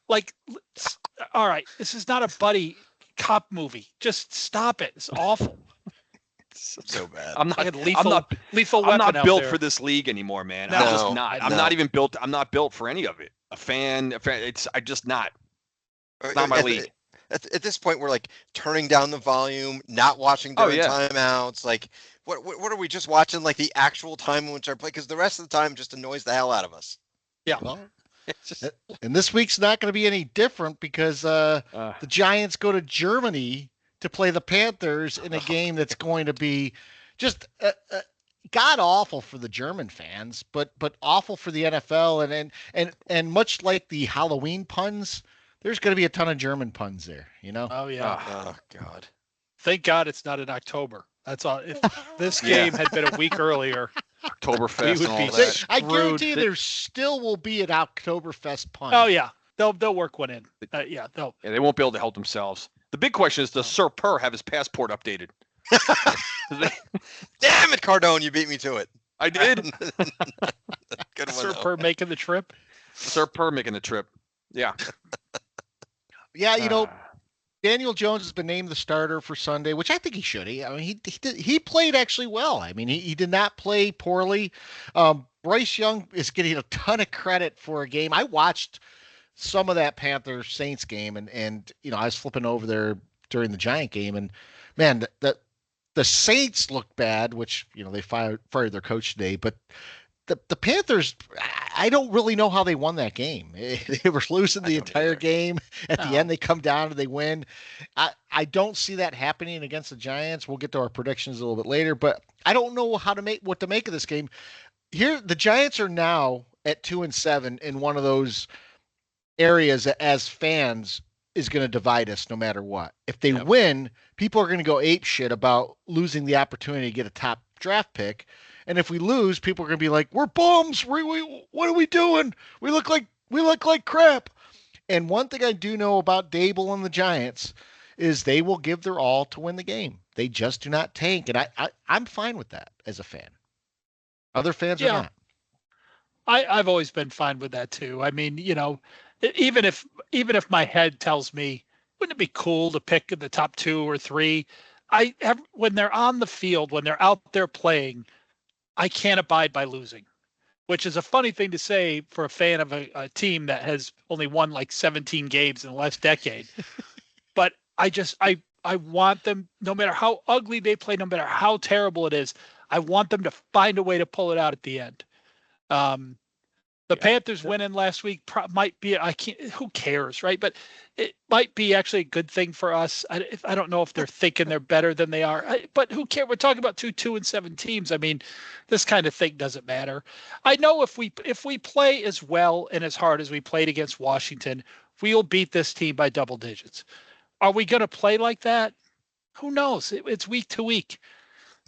Like, all right, this is not a buddy cop movie. Just stop it. It's awful. So bad. I'm not lethal weapon. I'm not built for this league anymore, man. No, I'm just not. I'm no. not even built. I'm not built for any of it. A fan. I'm just not. It's not my league. At this point, we're like turning down the volume, not watching during timeouts. Like, what are we just watching? Like the actual time in which our play, because the rest of the time just annoys the hell out of us. Yeah. Well, and this week's not going to be any different because the Giants go to Germany to play the Panthers in a game that's going to be just god awful for the German fans, but awful for the NFL, and much like the Halloween puns, there's going to be a ton of German puns there. Oh yeah. Oh God. Thank God it's not in October. That's all. If this game had been a week earlier, Oktoberfest and all that. I guarantee you there still will be an Oktoberfest pun. Oh yeah, they'll work one in. They won't be able to help themselves. The big question is, does Sir Purr have his passport updated? Damn it, Cardone, you beat me to it. I did. Good one. Sir Purr making the trip. Sir Purr making the trip. Yeah. Yeah, Daniel Jones has been named the starter for Sunday, which I think he should. He played actually well. I mean, he did not play poorly. Bryce Young is getting a ton of credit for a game. I watched some of that Panthers Saints game, and I was flipping over there during the Giant game, and man, the Saints looked bad, which they fired their coach today, but the Panthers, I don't really know how they won that game. They were losing the entire game. At the end, they come down and they win. I don't see that happening against the Giants. We'll get to our predictions a little bit later, but I don't know what to make of this game. Here, the Giants are now at 2-7 in one of those areas that, as fans, is going to divide us no matter what. If they win, people are going to go ape shit about losing the opportunity to get a top draft pick. And if we lose, people are going to be like, "We're bums. What are we doing? We look like crap." And one thing I do know about Dable and the Giants is they will give their all to win the game. They just do not tank, and I'm fine with that as a fan. Other fans are not. I've always been fine with that too. I mean, even if my head tells me, wouldn't it be cool to pick the top 2 or 3? When they're on the field, when they're out there playing, I can't abide by losing, which is a funny thing to say for a fan of a team that has only won like 17 games in the last decade. But I want them, no matter how ugly they play, no matter how terrible it is, I want them to find a way to pull it out at the end. The Panthers winning last week might be, who cares, right? But it might be actually a good thing for us. I don't know if they're thinking they're better than they are, but who cares? We're talking about 2-7 teams. I mean, this kind of thing doesn't matter. I know if we play as well and as hard as we played against Washington, we'll beat this team by double digits. Are we going to play like that? Who knows? It's week to week.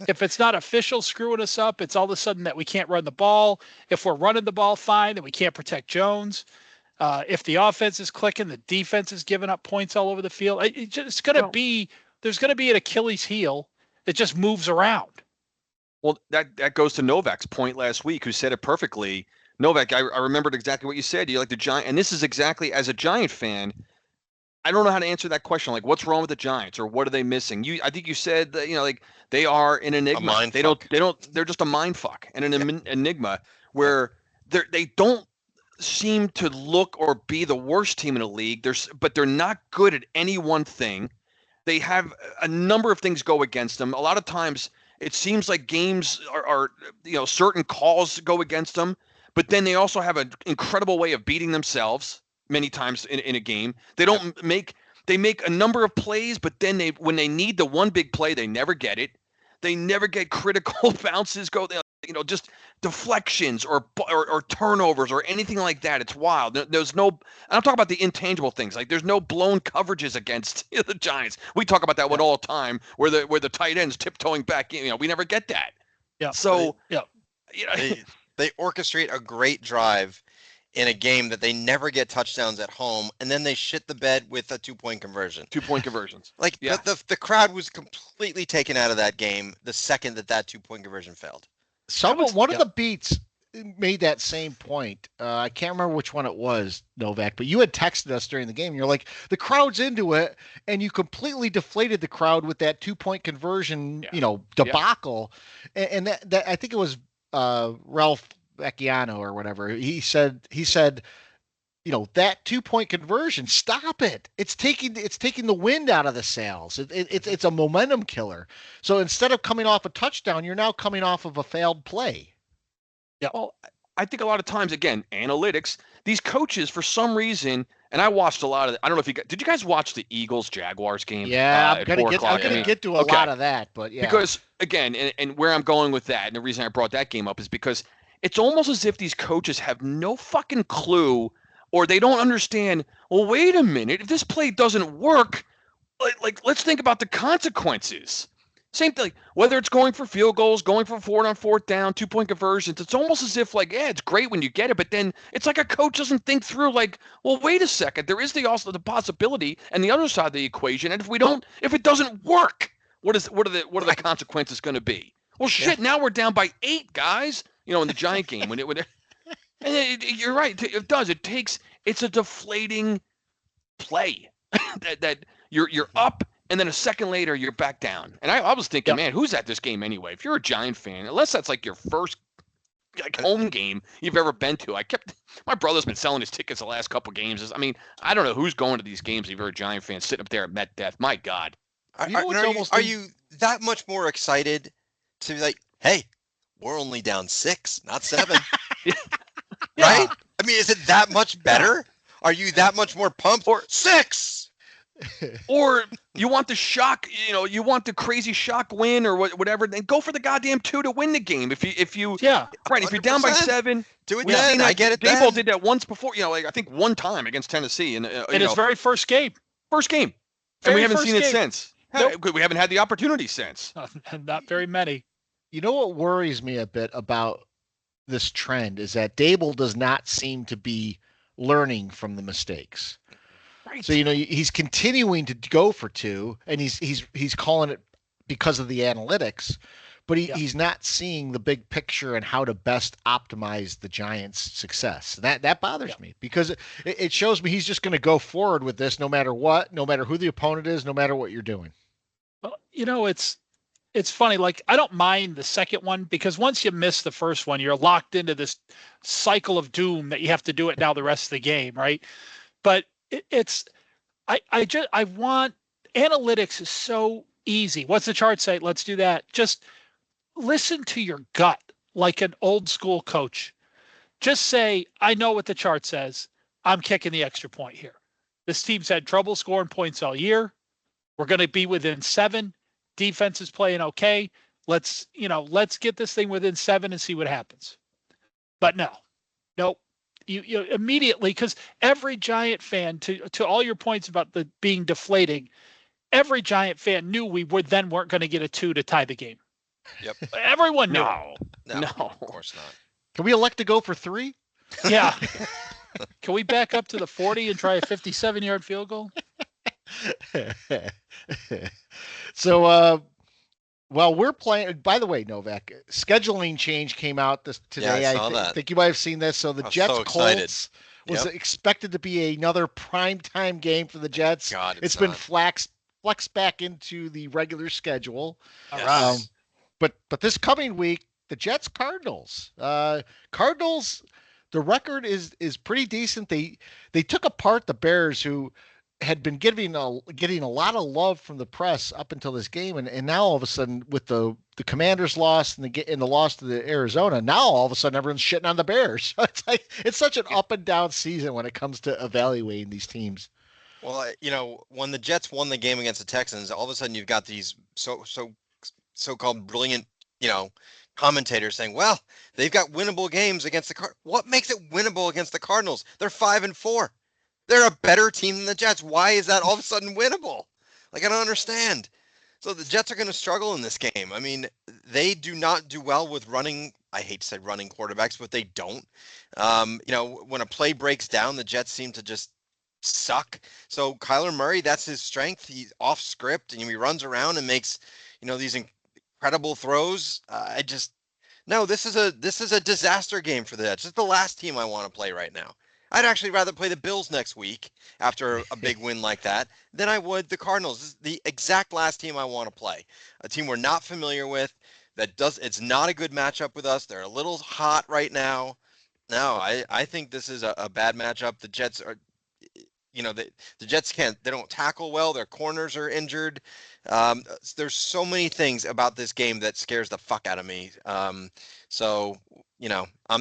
If it's not official screwing us up, it's all of a sudden that we can't run the ball. If we're running the ball fine, then we can't protect Jones. If the offense is clicking, the defense is giving up points all over the field. There's going to be an Achilles heel that just moves around. Well, that goes to Novak's point last week, who said it perfectly. Novak, I remembered exactly what you said. You like the Giant, and this is exactly, as a Giant fan, I don't know how to answer that question. Like, what's wrong with the Giants, or what are they missing? I think you said that, like, they are an enigma. They're just a mind fuck and an enigma where they don't seem to look or be the worst team in the league. But they're not good at any one thing. They have a number of things go against them. A lot of times it seems like games are certain calls go against them, but then they also have an incredible way of beating themselves. Many times in a game, they make a number of plays, but then when they need the one big play, they never get it. They never get critical bounces. just deflections or turnovers or anything like that. It's wild. There's no. I'm talking about the intangible things. Like there's no blown coverages against the Giants. We talk about that one all the time, where the tight ends tiptoeing back in. We never get that. Yeah. So they orchestrate a great drive in a game that they never get touchdowns at home, and then they shit the bed with a 2-point conversion. 2-point conversions. Like the crowd was completely taken out of that game the second that 2-point conversion failed. One of the beats made that same point. I can't remember which one it was, Novak, but you had texted us during the game. You're like, the crowd's into it, and you completely deflated the crowd with that 2-point conversion, debacle. Yeah. And that I think it was Ralph Vecchiano or whatever. He said, that 2-point conversion, stop it. It's taking the wind out of the sails. It's a momentum killer. So instead of coming off a touchdown, you're now coming off of a failed play. Yeah. Well, I think a lot of times, again, analytics, these coaches, for some reason, and I watched a lot of I don't know if did you guys watch the Eagles-Jaguars game? Yeah, I'm going to get to a lot of that, but yeah. Because, again, and where I'm going with that, and the reason I brought that game up is because it's almost as if these coaches have no fucking clue, or they don't understand, well, wait a minute, if this play doesn't work, like let's think about the consequences. Same thing, whether it's going for field goals, going for 4-on-4 down, 2-point conversions, it's almost as if it's great when you get it, but then it's like a coach doesn't think through, well, wait a second, there is also the possibility and the other side of the equation, and if it doesn't work, what are the consequences going to be? Well, shit, now we're down by 8, guys. In the Giant game, you're right. It does. It's a deflating play that you're up, and then a second later you're back down. And I was thinking, man, who's at this game anyway? If you're a Giant fan, unless that's like your first home game you've ever been to. My brother's been selling his tickets the last couple games. I don't know who's going to these games if you're a Giant fan sitting up there at Met Death. My God. Are you that much more excited to be like, hey, we're only down 6, not 7. Right? I mean, is it that much better? Are you that much more pumped? Or 6? Or you want the shock, you want the crazy shock win or whatever, then go for the goddamn 2 to win the game. If you're down by 7, do it then. I get it. Daboll did that once before, I think one time against Tennessee in his very first game. And we haven't seen it since. Nope. We haven't had the opportunity since. Not very many. You know what worries me a bit about this trend is that Daboll does not seem to be learning from the mistakes. Right. So he's continuing to go for 2, and he's calling it because of the analytics, but he's not seeing the big picture and how to best optimize the Giants' success. That bothers me because it shows me he's just going to go forward with this no matter what, no matter who the opponent is, no matter what you're doing. Well, it's funny. Like, I don't mind the second one because once you miss the first one, you're locked into this cycle of doom that you have to do it now the rest of the game, right? But I want analytics is so easy. What's the chart say? Let's do that. Just listen to your gut like an old school coach. Just say, I know what the chart says. I'm kicking the extra point here. This team's had trouble scoring points all year. We're going to be within 7. Defense is playing okay. Let's get this thing within 7 and see what happens. But nope. You immediately, because every Giant fan, to all your points about the being deflating, every Giant fan knew we weren't going to get a 2 to tie the game. Yep. Everyone knew. No, of course not. Can we elect to go for 3? Yeah. Can we back up to the 40 and try a 57-yard field goal? So, we're playing. By the way, Novak, scheduling change came out today. Yeah, I saw that. I think you might have seen this. So the Jets Colts was expected to be another primetime game for the Jets. God, it's been flexed back into the regular schedule. All right. But this coming week, the Jets Cardinals. Cardinals, the record is pretty decent. They took apart the Bears, who had been getting a lot of love from the press up until this game, and now all of a sudden with the Commanders loss and the loss to the Arizona, now all of a sudden everyone's shitting on the Bears. It's such an up and down season when it comes to evaluating these teams. Well, when the Jets won the game against the Texans, all of a sudden you've got these so-called brilliant, commentators saying, well, they've got winnable games against the Cardinals. What makes it winnable against the Cardinals? They're 5-4. They're a better team than the Jets. Why is that all of a sudden winnable? Like, I don't understand. So the Jets are going to struggle in this game. I mean, they do not do well with running. I hate to say running quarterbacks, but they don't. When a play breaks down, the Jets seem to just suck. So Kyler Murray, that's his strength. He's off script and he runs around and makes, these incredible throws. This is a disaster game for the Jets. It's the last team I want to play right now. I'd actually rather play the Bills next week after a big win like that than I would the Cardinals. This is the exact last team I want to play. A team we're not familiar with. It's not a good matchup with us. They're a little hot right now. No, I think this is a bad matchup. The Jets are, the Jets they don't tackle well. Their corners are injured. There's so many things about this game that scares the fuck out of me. I'm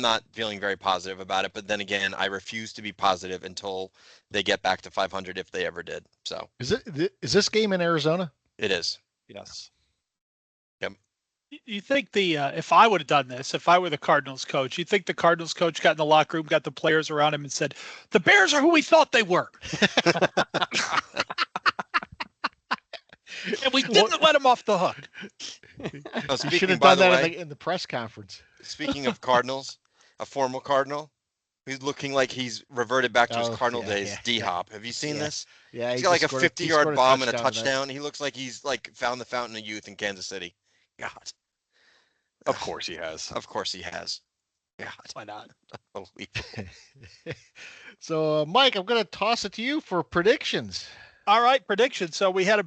not feeling very positive about it, but then again, I refuse to be positive until they get back to 500 if they ever did. So is this game in Arizona? It is. Yes. Yep. You think if I would have done this, if I were the Cardinals coach, you think the Cardinals coach got in the locker room, got the players around him and said, the Bears are who we thought they were. And we didn't let him off the hook. Oh, you should have done that in the press conference. Speaking of Cardinals, a former Cardinal, who's looking like he's reverted back to his Cardinal days. D-Hop, have you seen this? Yeah, he's got like a 50-yard bomb and a touchdown. He looks like he's found the fountain of youth in Kansas City. God. Of course he has. Of course he has. God. Why not? So, Mike, I'm going to toss it to you for predictions. All right, predictions. So we had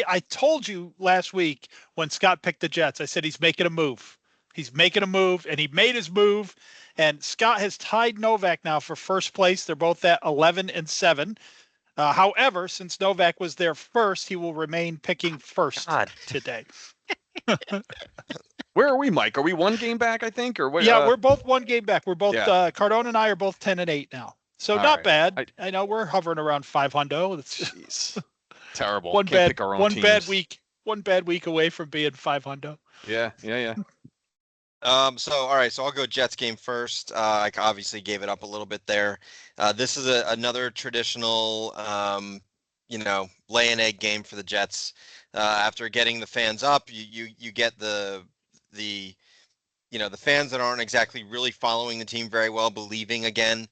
I told you last week when Scott picked the Jets, I said he's making a move. He's making a move, and he made his move. And Scott has tied Novak now for first place. They're both at 11-7. However, since Novak was there first, he will remain picking first today. Where are we, Mike? Are we one game back, I think? Or what? Yeah, we're both one game back. We're both Cardone and I are both 10-8 now. So not bad. I know we're hovering around 500. Jeez. Terrible. One Can't pick our own teams. One bad week away from being 500. Yeah. So I'll go Jets game first. I obviously gave it up a little bit there. This is another traditional, lay an egg game for the Jets. After getting the fans up, you get the fans that aren't exactly really following the team very well, believing again.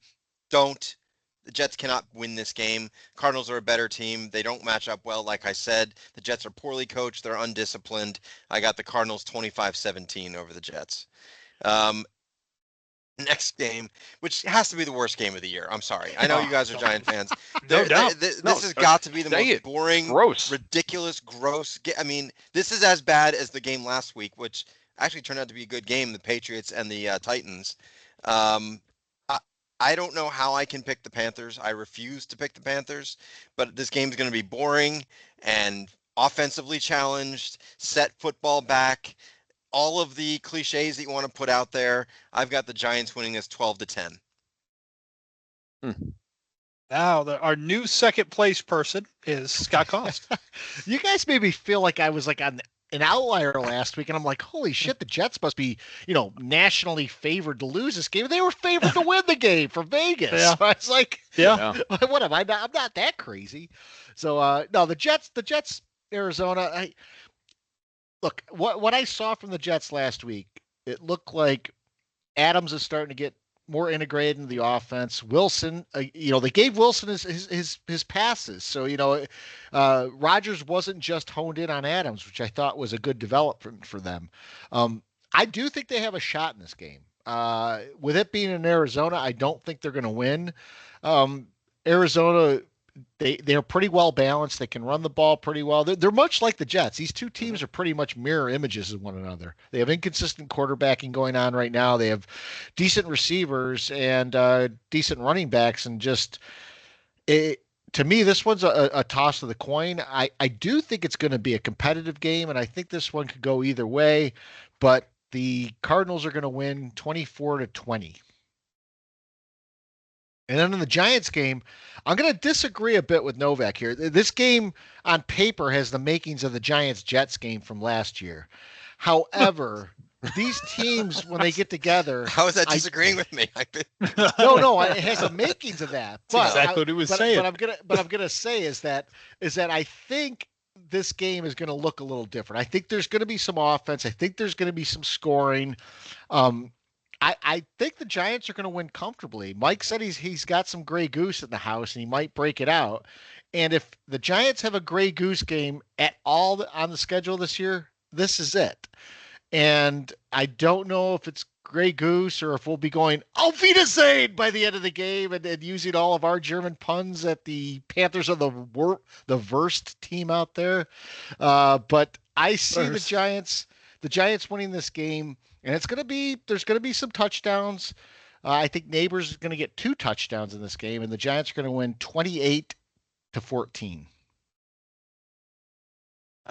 The Jets cannot win this game. Cardinals are a better team. They don't match up well, like I said. The Jets are poorly coached. They're undisciplined. I got the Cardinals 25-17 over the Jets. Next game, which has to be the worst game of the year. I'm sorry. I know you guys are Giant fans. No doubt. This has got to be the most boring, ridiculous, gross. I mean, this is as bad as the game last week, which actually turned out to be a good game, the Patriots and the Titans. I don't know how I can pick the Panthers. I refuse to pick the Panthers, but this game is going to be boring and offensively challenged, set football back, all of the cliches that you want to put out there. I've got the Giants winning this 12-10. Now, our new second place person is Scott Cost. You guys made me feel like I was like on an outlier last week, and I'm like, holy shit, the Jets must be, nationally favored to lose this game. They were favored to win the game for Vegas. Yeah. So I was like, what am I? I'm not that crazy. So no, the Jets, Arizona. Look, what I saw from the Jets last week, it looked like Adams is starting to get more integrated into the offense. Wilson, they gave Wilson his passes. So, Rodgers wasn't just honed in on Adams, which I thought was a good development for them. I do think they have a shot in this game. With it being in Arizona, I don't think they're going to win. Arizona, they're pretty well balanced. They can run the ball pretty well. They're much like the Jets. These two teams are pretty much mirror images of one another. They have inconsistent quarterbacking going on right now. They have decent receivers and decent running backs. And to me, this one's a toss of the coin. I do think it's going to be a competitive game, and I think this one could go either way. But the Cardinals are going to win 24-20. And then in the Giants game, I'm going to disagree a bit with Novak here. This game on paper has the makings of the Giants-Jets game from last year. However, these teams when they get together. How is that disagreeing with me? No, it has the makings of that. But exactly what he was saying. But I'm gonna say is that I think this game is going to look a little different. I think there's going to be some offense. I think there's going to be some scoring. I think the Giants are going to win comfortably. Mike said he's got some Grey Goose in the house and he might break it out. And if the Giants have a Grey Goose game at all on the schedule this year, this is it. And I don't know if it's Grey Goose or if we'll be going Auf Wiedersehen by the end of the game and using all of our German puns at the Panthers are the worst team out there. But I see the Giants winning this game, and there's going to be some touchdowns. I think Neighbors is going to get 2 touchdowns in this game, and the Giants are going to win 28-14.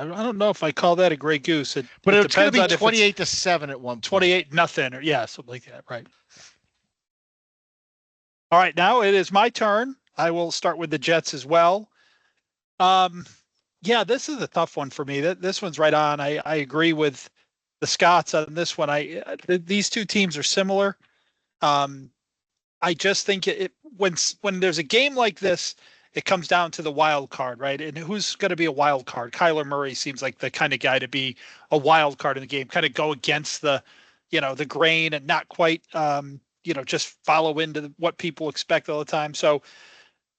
I don't know if I call that a Grey Goose. But it's going to be 28-7 at one point. 28-0 or something like that, right? All right, now it is my turn. I will start with the Jets as well. This is a tough one for me. This one's right on. I agree with the Scots on this one. These two teams are similar. I just think when there's a game like this, it comes down to the wild card, right? And who's going to be a wild card? Kyler Murray seems like the kind of guy to be a wild card in the game, kind of go against the grain and not quite, just follow into what people expect all the time. So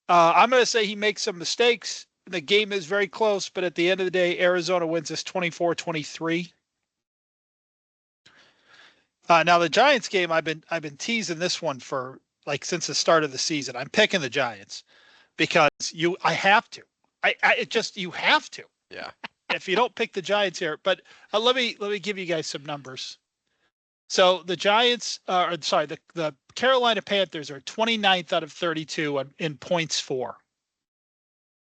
I'm going to say he makes some mistakes. The game is very close, but at the end of the day, Arizona wins this 24-23. Now the Giants game, I've been teasing this one for since the start of the season. I'm picking the Giants. Because I have to. You have to. Yeah. If you don't pick the Giants here, but let me give you guys some numbers. So the Giants, the Carolina Panthers are 29th out of 32 in points for.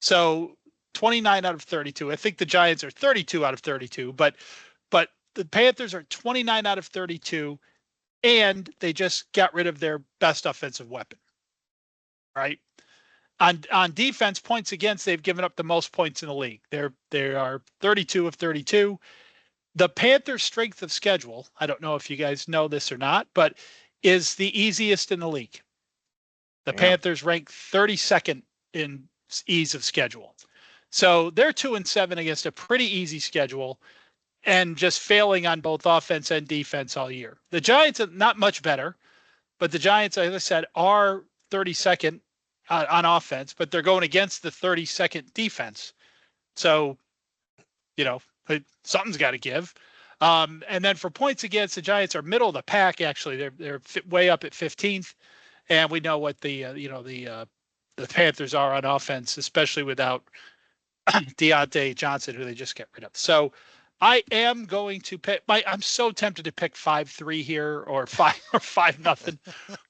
So 29 out of 32. I think the Giants are 32 out of 32, but the Panthers are 29 out of 32, and they just got rid of their best offensive weapon. Right. On defense, points against, they've given up the most points in the league. They are 32 of 32. The Panthers' strength of schedule, I don't know if you guys know this or not, but is the easiest in the league. The Panthers rank 32nd in ease of schedule. So they're 2-7 against a pretty easy schedule and just failing on both offense and defense all year. The Giants are not much better, but the Giants, as I said, are 32nd on offense, but they're going against the 32nd defense. So, something's got to give. And then for points against, the Giants are middle of the pack. Actually, they're way up at 15th, and we know what the Panthers are on offense, especially without Deontay Johnson, who they just get rid of. So I am going to pick. I'm so tempted to pick 5-3 here or 5-0,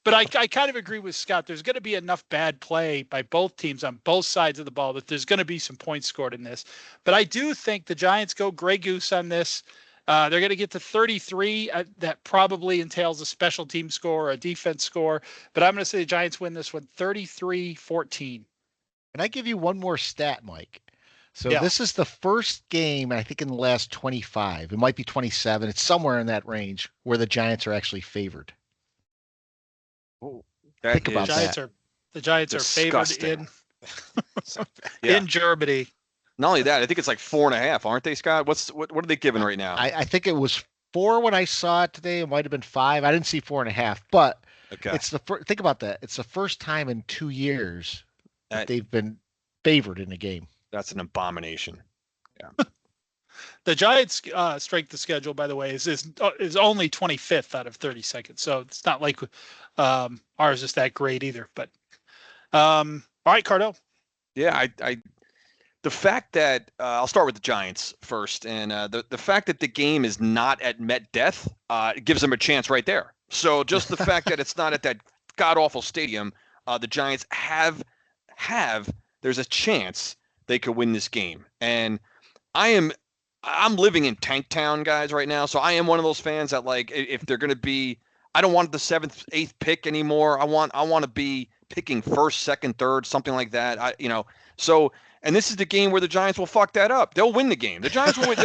but I kind of agree with Scott. There's going to be enough bad play by both teams on both sides of the ball that there's going to be some points scored in this. But I do think the Giants go Grey Goose on this. They're going to get to 33. That probably entails a special team score or a defense score. But I'm going to say the Giants win this one 33-14. Can I give you one more stat, Mike? So This is the first game, I think, in the last 25. It might be 27. It's somewhere in that range where the Giants are actually favored. Think about that. The Giants are favored in Germany. Not only that, I think it's like 4.5, aren't they, Scott? What are they giving right now? I think it was 4 when I saw it today. It might have been 5. I didn't see 4.5, but it's think about that. It's the first time in 2 years that they've been favored in a game. That's an abomination. Yeah. The Giants' strength of schedule, by the way, is only 25th out of 32nd. So it's not like ours is that great either. But all right, Cardone. Yeah, the fact that I'll start with the Giants first, and the fact that the game is not at Met Death gives them a chance right there. So just the fact that it's not at that god awful stadium, the Giants have there's a chance they could win this game. And I'm living in Tank Town, guys, right now. So I am one of those fans that, like, if they're going to be, I don't want the 7th, 8th pick anymore. I want to be picking 1st, 2nd, 3rd, something like that. So, and this is the game where the Giants will fuck that up. They'll win the game. The Giants will win.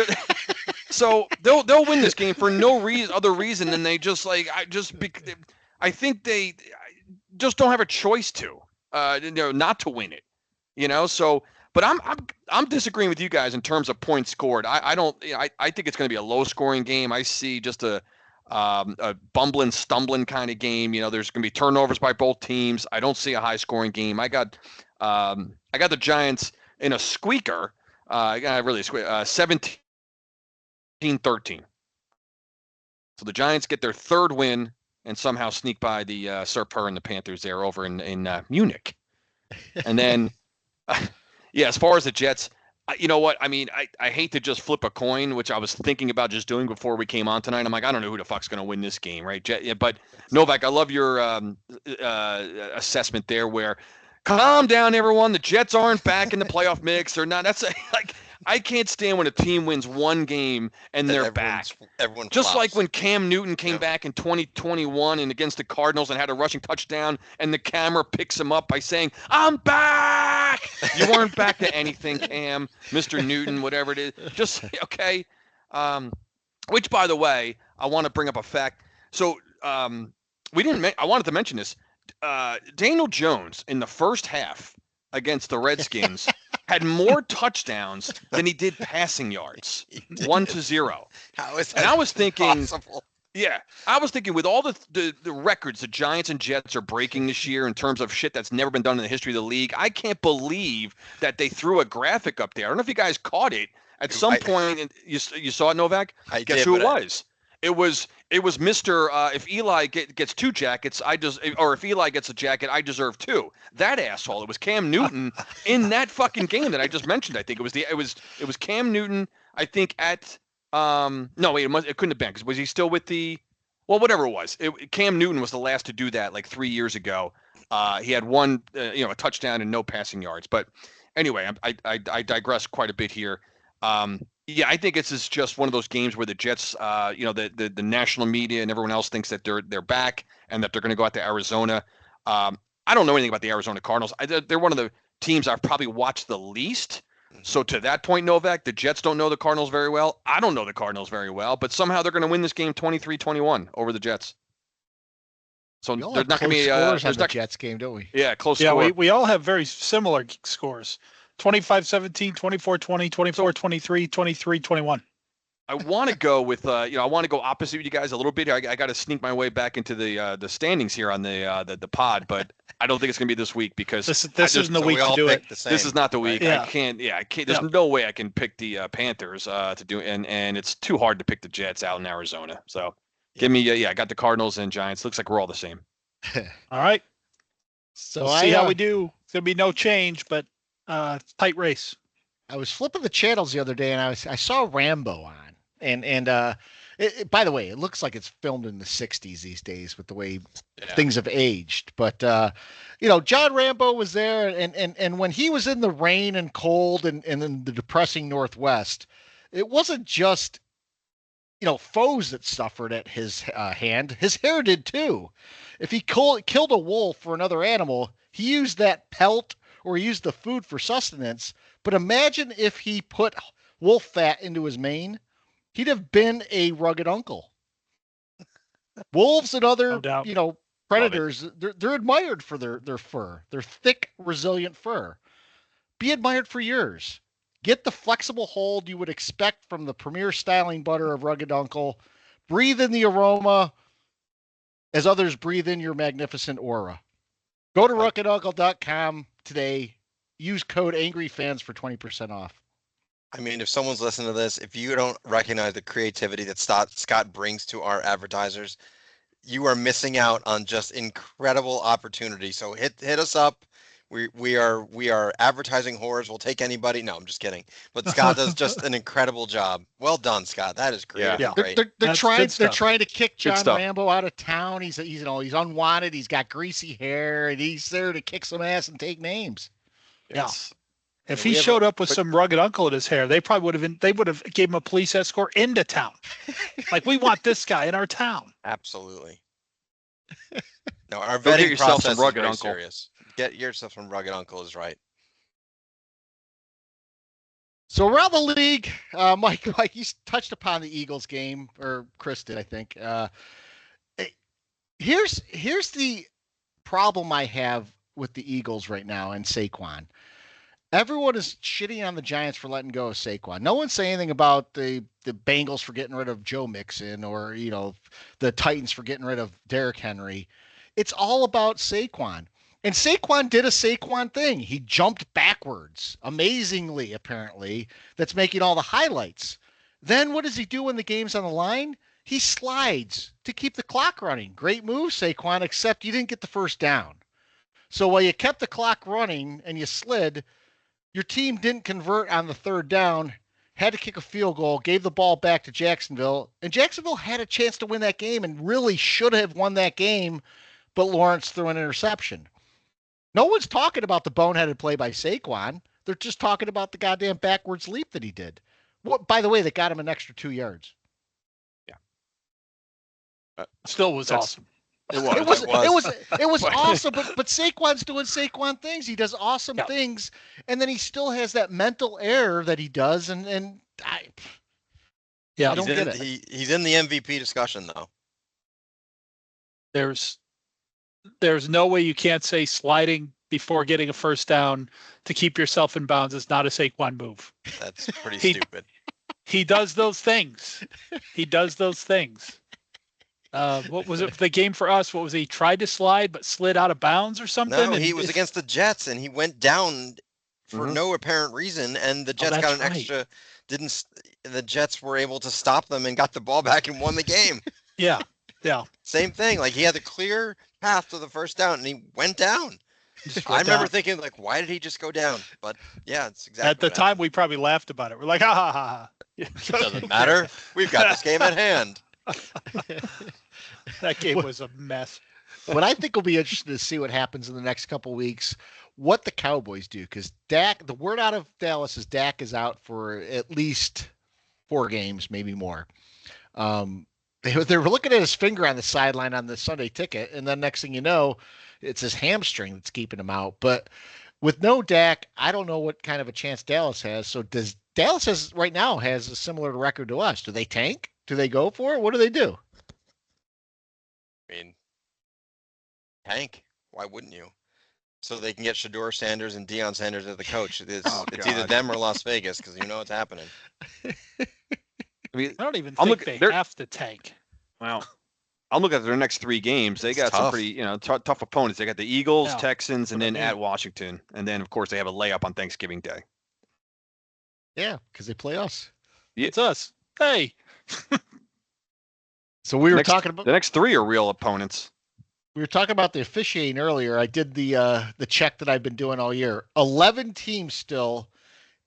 So they'll win this game for no other reason than they just like I think they just don't have a choice to not to win it. So but I'm disagreeing with you guys in terms of points scored. I don't I think it's going to be a low scoring game. I see just a bumbling, stumbling kind of game. There's going to be turnovers by both teams. I don't see a high scoring game. I got the Giants in a squeaker. Really 17-13. So the Giants get their third win and somehow sneak by the Serper and the Panthers there over in Munich. And then, as far as the Jets, you know what? I mean, I hate to just flip a coin, which I was thinking about just doing before we came on tonight. I'm like, I don't know who the fuck's going to win this game, right? But Novak, I love your assessment there where calm down, everyone. The Jets aren't back in the playoff mix or not. That's like I can't stand when a team wins one game and they're back. Everyone just flops. like when Cam Newton came back in 2021 and against the Cardinals and had a rushing touchdown, and the camera picks him up by saying, "I'm back." You weren't back to anything, Cam, Mr. Newton, whatever it is. Just okay. Which, by the way, I want to bring up a fact. So we didn't. I wanted to mention this. Daniel Jones in the first half against the Redskins had more touchdowns than he did passing yards. 1-0. How is that and I was thinking, possible? Yeah, I was thinking with all the records the Giants and Jets are breaking this year in terms of shit that's never been done in the history of the league, I can't believe that they threw a graphic up there. I don't know if you guys caught it at some point. You saw it, Novak? Guess who it was? It was Mr. If Eli gets two jackets, or if Eli gets a jacket, I deserve two. That asshole. It was Cam Newton in that fucking game that I just mentioned. I think it was Cam Newton. I think at no wait, it couldn't have been, because was he still with the whatever it was. Cam Newton was the last to do that like 3 years ago. He had one a touchdown and no passing yards. But anyway, I digress quite a bit here. I think this is just one of those games where the Jets, the national media and everyone else thinks that they're back and that they're going to go out to Arizona. I don't know anything about the Arizona Cardinals. They're one of the teams I've probably watched the least. So to that point, Novak, the Jets don't know the Cardinals very well. I don't know the Cardinals very well, but somehow they're going to win this game 23-21 over the Jets. So there's not going to be scores on the Jets game, don't we? Yeah, close score. Yeah, we all have very similar scores. 25-17, 24-20, 24-23, 23-21. I want to go with I want to go opposite with you guys a little bit. I got to sneak my way back into the standings here on the pod, but I don't think it's going to be this week because this isn't the week to do it. This is not the week. Yeah. I can't. There's no way I can pick the Panthers to do, and it's too hard to pick the Jets out in Arizona. So give me I got the Cardinals and Giants. Looks like we're all the same. All right. So we'll see how we do. It's going to be no change, but tight race. I was flipping the channels the other day and I saw Rambo on. And by the way, it looks like it's filmed in the 60s these days with the way things have aged. But, John Rambo was there. And when he was in the rain and cold and in the depressing Northwest, it wasn't just, foes that suffered at his hand. His hair did too. If he killed a wolf or another animal, he used that pelt or he used the food for sustenance. But imagine if he put wolf fat into his mane. He'd have been a rugged uncle. Wolves and other, predators, they're admired for their fur, their thick, resilient fur. Be admired for yours. Get the flexible hold you would expect from the premier styling butter of Rugged Uncle. Breathe in the aroma as others breathe in your magnificent aura. Go to ruggeduncle.com today. Use code AngryFans for 20% off. I mean, if someone's listening to this, if you don't recognize the creativity that Scott brings to our advertisers, you are missing out on just incredible opportunity. So hit us up. We are advertising whores. We'll take anybody. No, I'm just kidding. But Scott does just an incredible job. Well done, Scott. That is great. Yeah. Great. They're trying to kick John Rambo out of town. He's unwanted. He's got greasy hair, and he's there to kick some ass and take names. Yes. Yeah. If he showed up with some rugged uncle in his hair, they probably would have gave him a police escort into town. Like, we want this guy in our town. Absolutely. No, our Go get vetting yourself process some rugged is very uncle. serious. Get yourself some rugged uncle is right. So around the league, Mike, you touched upon the Eagles game, or Chris did, I think. Here's the problem I have with the Eagles right now and Saquon. Everyone is shitting on the Giants for letting go of Saquon. No one's saying anything about the Bengals for getting rid of Joe Mixon or, the Titans for getting rid of Derrick Henry. It's all about Saquon. And Saquon did a Saquon thing. He jumped backwards, amazingly, apparently. That's making all the highlights. Then what does he do when the game's on the line? He slides to keep the clock running. Great move, Saquon, except you didn't get the first down. So while you kept the clock running and you slid, your team didn't convert on the third down, had to kick a field goal, gave the ball back to Jacksonville, and Jacksonville had a chance to win that game and really should have won that game, but Lawrence threw an interception. No one's talking about the boneheaded play by Saquon. They're just talking about the goddamn backwards leap that he did. What, by the way, that got him an extra 2 yards. Still was awesome. It was awesome, but Saquon's doing Saquon things. He does awesome things, and then he still has that mental error that he does, and I don't get it. He's in the MVP discussion though. There's no way you can't say sliding before getting a first down to keep yourself in bounds is not a Saquon move. That's pretty stupid. He does those things. What was it the game for us? What was he tried to slide but slid out of bounds or something? No, he was against the Jets and he went down for no apparent reason, and the Jets got an extra. The Jets were able to stop them and got the ball back and won the game. Yeah. Same thing. Like he had the clear path to the first down and he went down. I remember thinking, like, why did he just go down? But yeah, it's exactly. At the time, we probably laughed about it. We're like, ha ha ha. It doesn't matter. We've got this game at hand. That game was a mess. What I think will be interesting to see what happens in the next couple of weeks, what the Cowboys do, because Dak, the word out of Dallas is Dak is out for at least 4 games, maybe more. They were looking at his finger on the sideline on the Sunday ticket, and then next thing you know, it's his hamstring that's keeping him out. But with no Dak, I don't know what kind of a chance Dallas has. So does Dallas right now has a similar record to us? Do they tank? Do they go for it? What do they do? I mean, tank. Why wouldn't you? So they can get Shedeur Sanders and Deion Sanders as the coach. It's either them or Las Vegas, because you know what's happening. I mean, I don't even think they have to tank. Well, I'm looking at their next 3 games. They got some pretty, tough opponents. They got the Eagles, Texans, and then at Washington. And then, of course, they have a layup on Thanksgiving Day. Yeah, because they play us. Yeah. It's us. Hey. So we were talking about the next 3 are real opponents. We were talking about the officiating earlier. I did the check that I've been doing all year. 11 teams still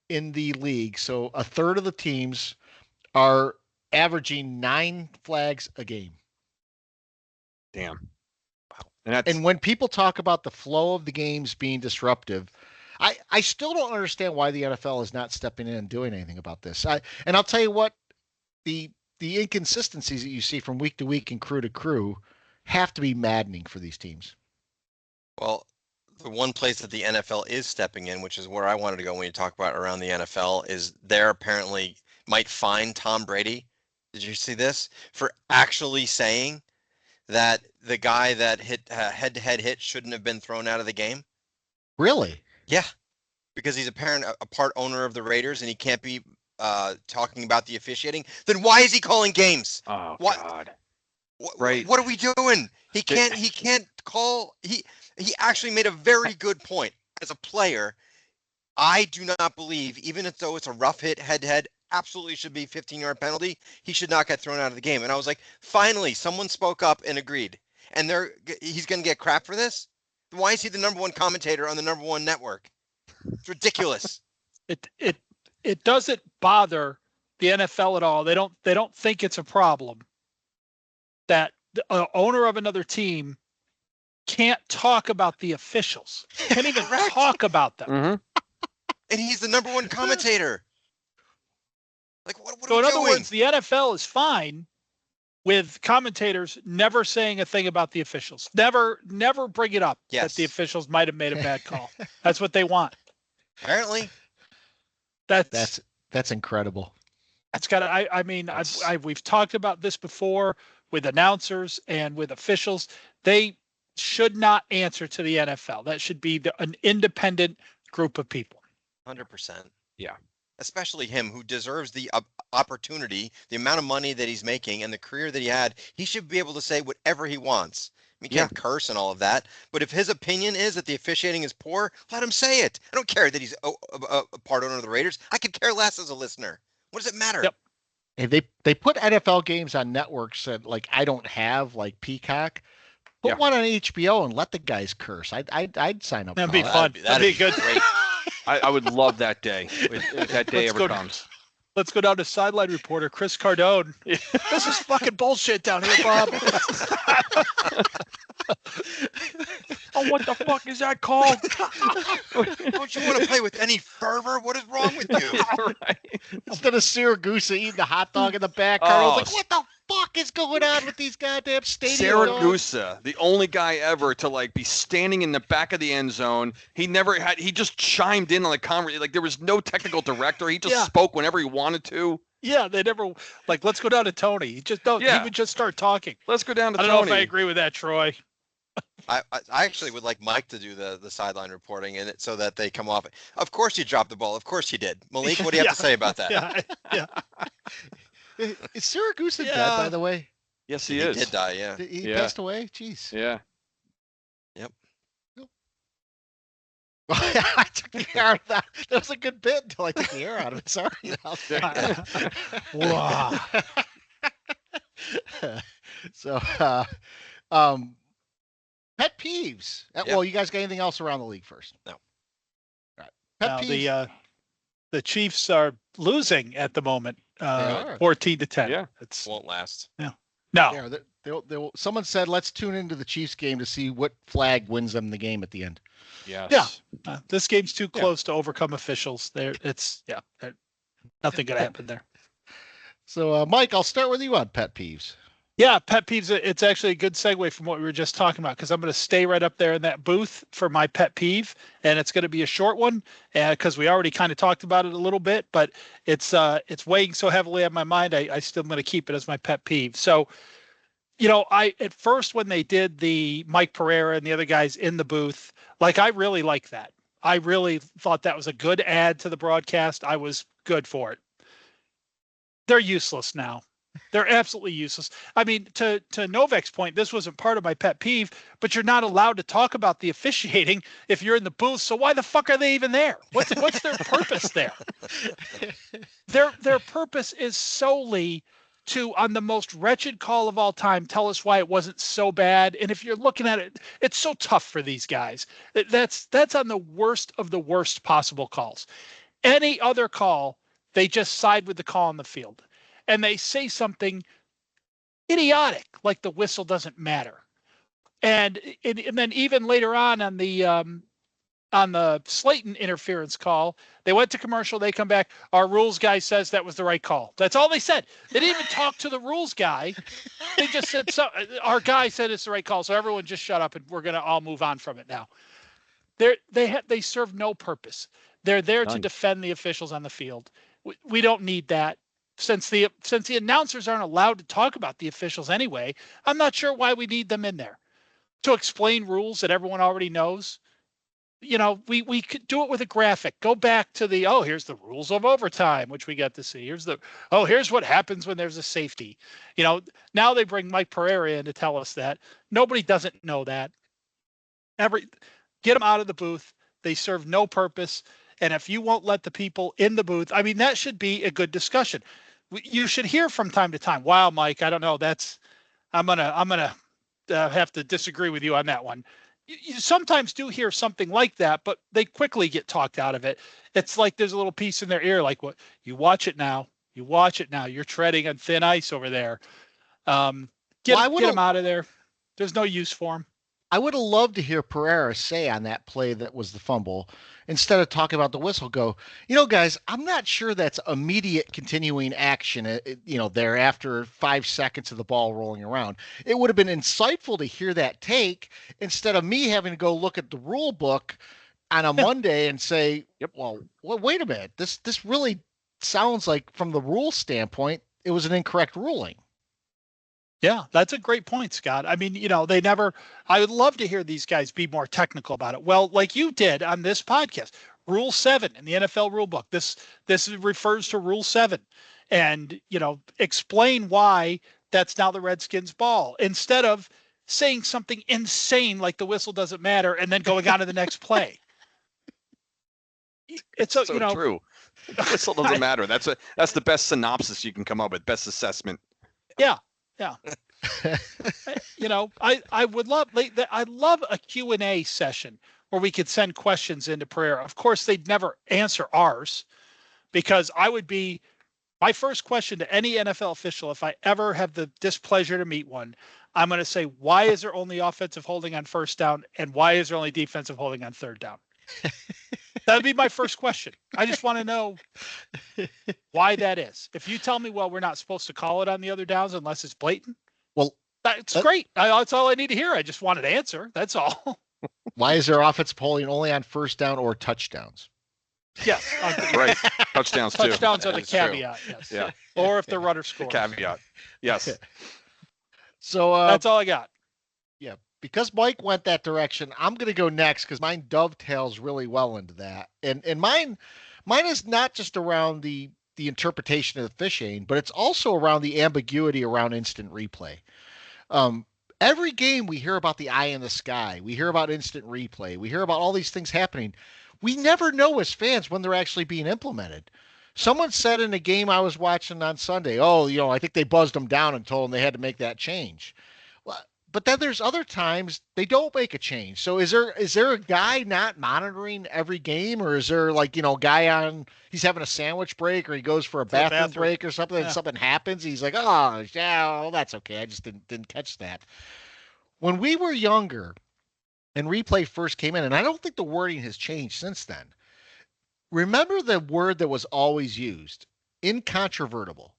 in the league. So a third of the teams are averaging 9 flags a game. Damn. Wow. And when people talk about the flow of the games being disruptive, I still don't understand why the NFL is not stepping in and doing anything about this. And I'll tell you what, the inconsistencies that you see from week to week and crew to crew have to be maddening for these teams. Well, the one place that the NFL is stepping in, which is where I wanted to go when you talk about around the NFL, is they're apparently might fine Tom Brady. Did you see this? For actually saying that the guy that hit head-to-head hit shouldn't have been thrown out of the game. Really? Yeah, because he's a part owner of the Raiders and he can't be talking about the officiating. Then why is he calling games? Oh, God. Right. What are we doing? He can't call. He actually made a very good point. As a player, I do not believe, even though it's a rough hit head-to-head, absolutely should be 15-yard penalty. He should not get thrown out of the game. And I was like, finally, someone spoke up and agreed. And he's going to get crap for this? Why is he the number 1 commentator on the number 1 network? It's ridiculous. It doesn't bother the NFL at all. They don't think it's a problem that the owner of another team can't talk about the officials. Can't even talk about them. Mm-hmm. And he's the number 1 commentator. Like, what so are in we other doing? words, the NFL is fine with commentators never saying a thing about the officials. Never bring it up that the officials might have made a bad call. That's what they want. Apparently. That's That's incredible. That's got to, I mean, we've talked about this before with announcers and with officials. They should not answer to the NFL. That should be an independent group of people. 100%. Yeah. Especially him, who deserves the opportunity, the amount of money that he's making, and the career that he had. He should be able to say whatever he wants. He can't curse and all of that. But if his opinion is that the officiating is poor, let him say it. I don't care that he's a part owner of the Raiders. I could care less as a listener. What does it matter? Yep. Hey, they put NFL games on networks that like I don't have, like Peacock. Put one on HBO and let the guys curse. I'd sign up. That'd be fun. That'd be good. Great. I would love that day. If that day ever comes. Let's go down to sideline reporter Chris Cardone. This is fucking bullshit down here, Bob. Oh, what the fuck is that called? Don't you want to play with any fervor? What is wrong with you? Right. Instead of Siragusa eating a hot dog in the back, Carl's like, what the fuck is going on with these goddamn stadium? Siragusa, the only guy ever to like be standing in the back of the end zone. He just chimed in on the conversation. Like there was no technical director. He just spoke whenever he wanted to. Yeah, they never like. Let's go down to Tony. He just don't. Yeah. He would just start talking. Let's go down to Tony. I don't know if I agree with that, Troy. I actually would like Mike to do the sideline reporting in it so that they come off. Of course you dropped the ball. Of course you did. Malik, what do you have to say about that? Yeah. Is Siragusa dead, by the way? Yes, he is. He did die, yeah. He passed away? Jeez. Yeah. Yep. I took the air out of that. That was a good bit until I took the air out of it. Sorry. Wow. So, pet peeves. Well, you guys got anything else around the league first? No. All right. Pet peeves. The Chiefs are losing at the moment, 14-10. Yeah. It won't last. Yeah. No. Yeah, they'll, someone said, let's tune into the Chiefs game to see what flag wins them the game at the end. Yes. Yeah. This game's too close to overcome officials. Nothing gonna happen there. So, Mike, I'll start with you on pet peeves. Yeah, pet peeves. It's actually a good segue from what we were just talking about because I'm going to stay right up there in that booth for my pet peeve, and it's going to be a short one because we already kind of talked about it a little bit, but it's weighing so heavily on my mind. I still am going to keep it as my pet peeve. So, at first when they did the Mike Pereira and the other guys in the booth, like I really like that. I really thought that was a good add to the broadcast. I was good for it. They're useless now. They're absolutely useless. I mean, to Novak's point, this wasn't part of my pet peeve, but you're not allowed to talk about the officiating if you're in the booth. So why the fuck are they even there? What's their purpose there? Their purpose is solely to, on the most wretched call of all time, tell us why it wasn't so bad. And if you're looking at it, it's so tough for these guys. That's on the worst of the worst possible calls. Any other call, they just side with the call on the field. And they say something idiotic, like the whistle doesn't matter. And then even later on the Slayton interference call, they went to commercial, they come back, our rules guy says that was the right call. That's all they said. They didn't even talk to the rules guy. They just said, our guy said it's the right call, so everyone just shut up and we're going to all move on from it now. They serve no purpose. They're there to defend the officials on the field. We don't need that. Since the announcers aren't allowed to talk about the officials anyway, I'm not sure why we need them in there to explain rules that everyone already knows. We could do it with a graphic. Go back to here's the rules of overtime, which we got to see. Here's what happens when there's a safety. Now they bring Mike Pereira in to tell us that. Nobody doesn't know that. Get them out of the booth. They serve no purpose. And if you won't let the people in the booth, I mean, that should be a good discussion. You should hear from time to time. Wow, Mike, I don't know. I'm gonna have to disagree with you on that one. You sometimes do hear something like that, but they quickly get talked out of it. It's like there's a little piece in their ear, like, what? You watch it now. You're treading on thin ice over there. Get him out of there. There's no use for him. I would have loved to hear Pereira say on that play that was the fumble, instead of talking about the whistle, go, guys, I'm not sure that's immediate continuing action, there after 5 seconds of the ball rolling around. It would have been insightful to hear that take instead of me having to go look at the rule book on a Monday and say, well, wait a minute, this really sounds like from the rule standpoint, it was an incorrect ruling. Yeah, that's a great point, Scott. I mean, I would love to hear these guys be more technical about it. Well, like you did on this podcast, Rule 7 in the NFL rule book. This refers to Rule 7. And, explain why that's now the Redskins' ball instead of saying something insane like the whistle doesn't matter and then going on to the next play. It's so true. The whistle doesn't matter. That's the best synopsis you can come up with. Best assessment. Yeah. I would love a Q&A session where we could send questions into prayer. Of course, they'd never answer ours because my first question to any NFL official, if I ever have the displeasure to meet one, I'm going to say, why is there only offensive holding on first down and why is there only defensive holding on third down? That would be my first question. I just want to know why that is. If you tell me, well, we're not supposed to call it on the other downs unless it's blatant, well, that's great. That's all I need to hear. I just wanted an answer. That's all. Why is there offensive holding only on first down or touchdowns? Yes. Right. Touchdowns too. Touchdowns are the caveat. True. Yes. Yeah. Or if the runner scores. Caveat. Yes. So that's all I got. Yeah. Because Mike went that direction, I'm going to go next because mine dovetails really well into that. And mine is not just around the interpretation of the officiating, but it's also around the ambiguity around instant replay. Every game we hear about the eye in the sky. We hear about instant replay. We hear about all these things happening. We never know as fans when they're actually being implemented. Someone said in a game I was watching on Sunday, I think they buzzed them down and told them they had to make that change. Well, but then there's other times they don't make a change. So is there a guy not monitoring every game, or is there he's having a sandwich break or he goes for a bathroom break or something and something happens? He's like, oh yeah, well, that's okay. I just didn't catch that. When we were younger and replay first came in, and I don't think the wording has changed since then. Remember the word that was always used, incontrovertible.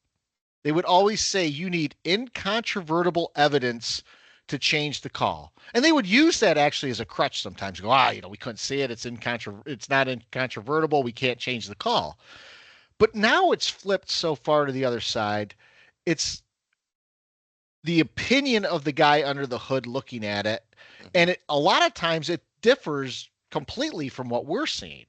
They would always say you need incontrovertible evidence to change the call. And they would use that actually as a crutch sometimes. Go, we couldn't see it. It's not incontrovertible. We can't change the call. But now it's flipped so far to the other side. It's the opinion of the guy under the hood looking at it. And a lot of times it differs completely from what we're seeing.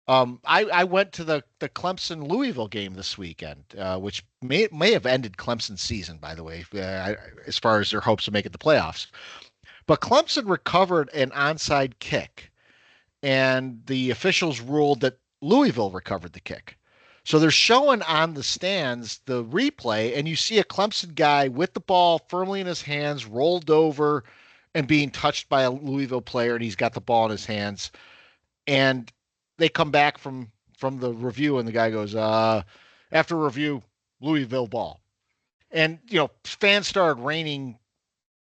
I went to the Clemson Louisville game this weekend, which may have ended Clemson's season, by the way, as far as their hopes of making the playoffs. But Clemson recovered an onside kick, and the officials ruled that Louisville recovered the kick. So they're showing on the stands the replay, and you see a Clemson guy with the ball firmly in his hands, rolled over, and being touched by a Louisville player, and he's got the ball in his hands. And they come back from the review, and the guy goes, after review, Louisville ball. And, fans started raining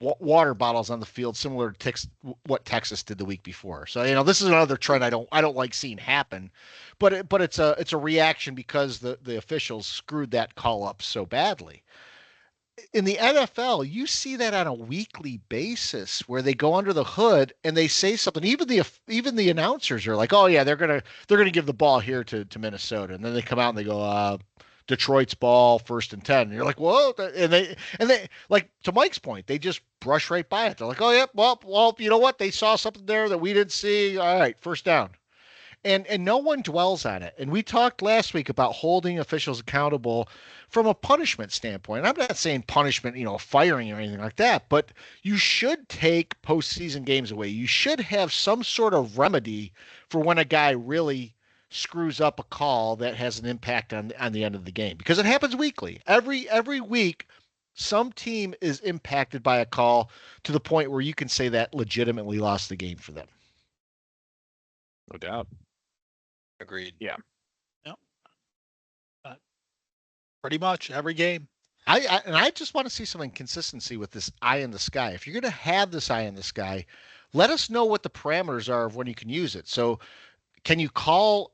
water bottles on the field, similar to what Texas did the week before. So, this is another trend I don't like seeing happen, but it's a reaction because the officials screwed that call up so badly. In the NFL, you see that on a weekly basis where they go under the hood and they say something. Even the announcers are like, "Oh yeah, they're gonna give the ball here to Minnesota," and then they come out and they go, "Detroit's ball, 1st and 10." And you're like, "Whoa!" And they like, to Mike's point, they just brush right by it. They're like, "Oh yeah, well, you know what? They saw something there that we didn't see. All right, 1st down." And no one dwells on it. And we talked last week about holding officials accountable from a punishment standpoint. I'm not saying punishment, firing or anything like that, but you should take postseason games away. You should have some sort of remedy for when a guy really screws up a call that has an impact on the end of the game, because it happens weekly. Every week, some team is impacted by a call to the point where you can say that legitimately lost the game for them. No doubt. Agreed. Yeah. Yep. Pretty much every game. I just want to see some inconsistency with this eye in the sky. If you're going to have this eye in the sky, let us know what the parameters are of when you can use it. So can you call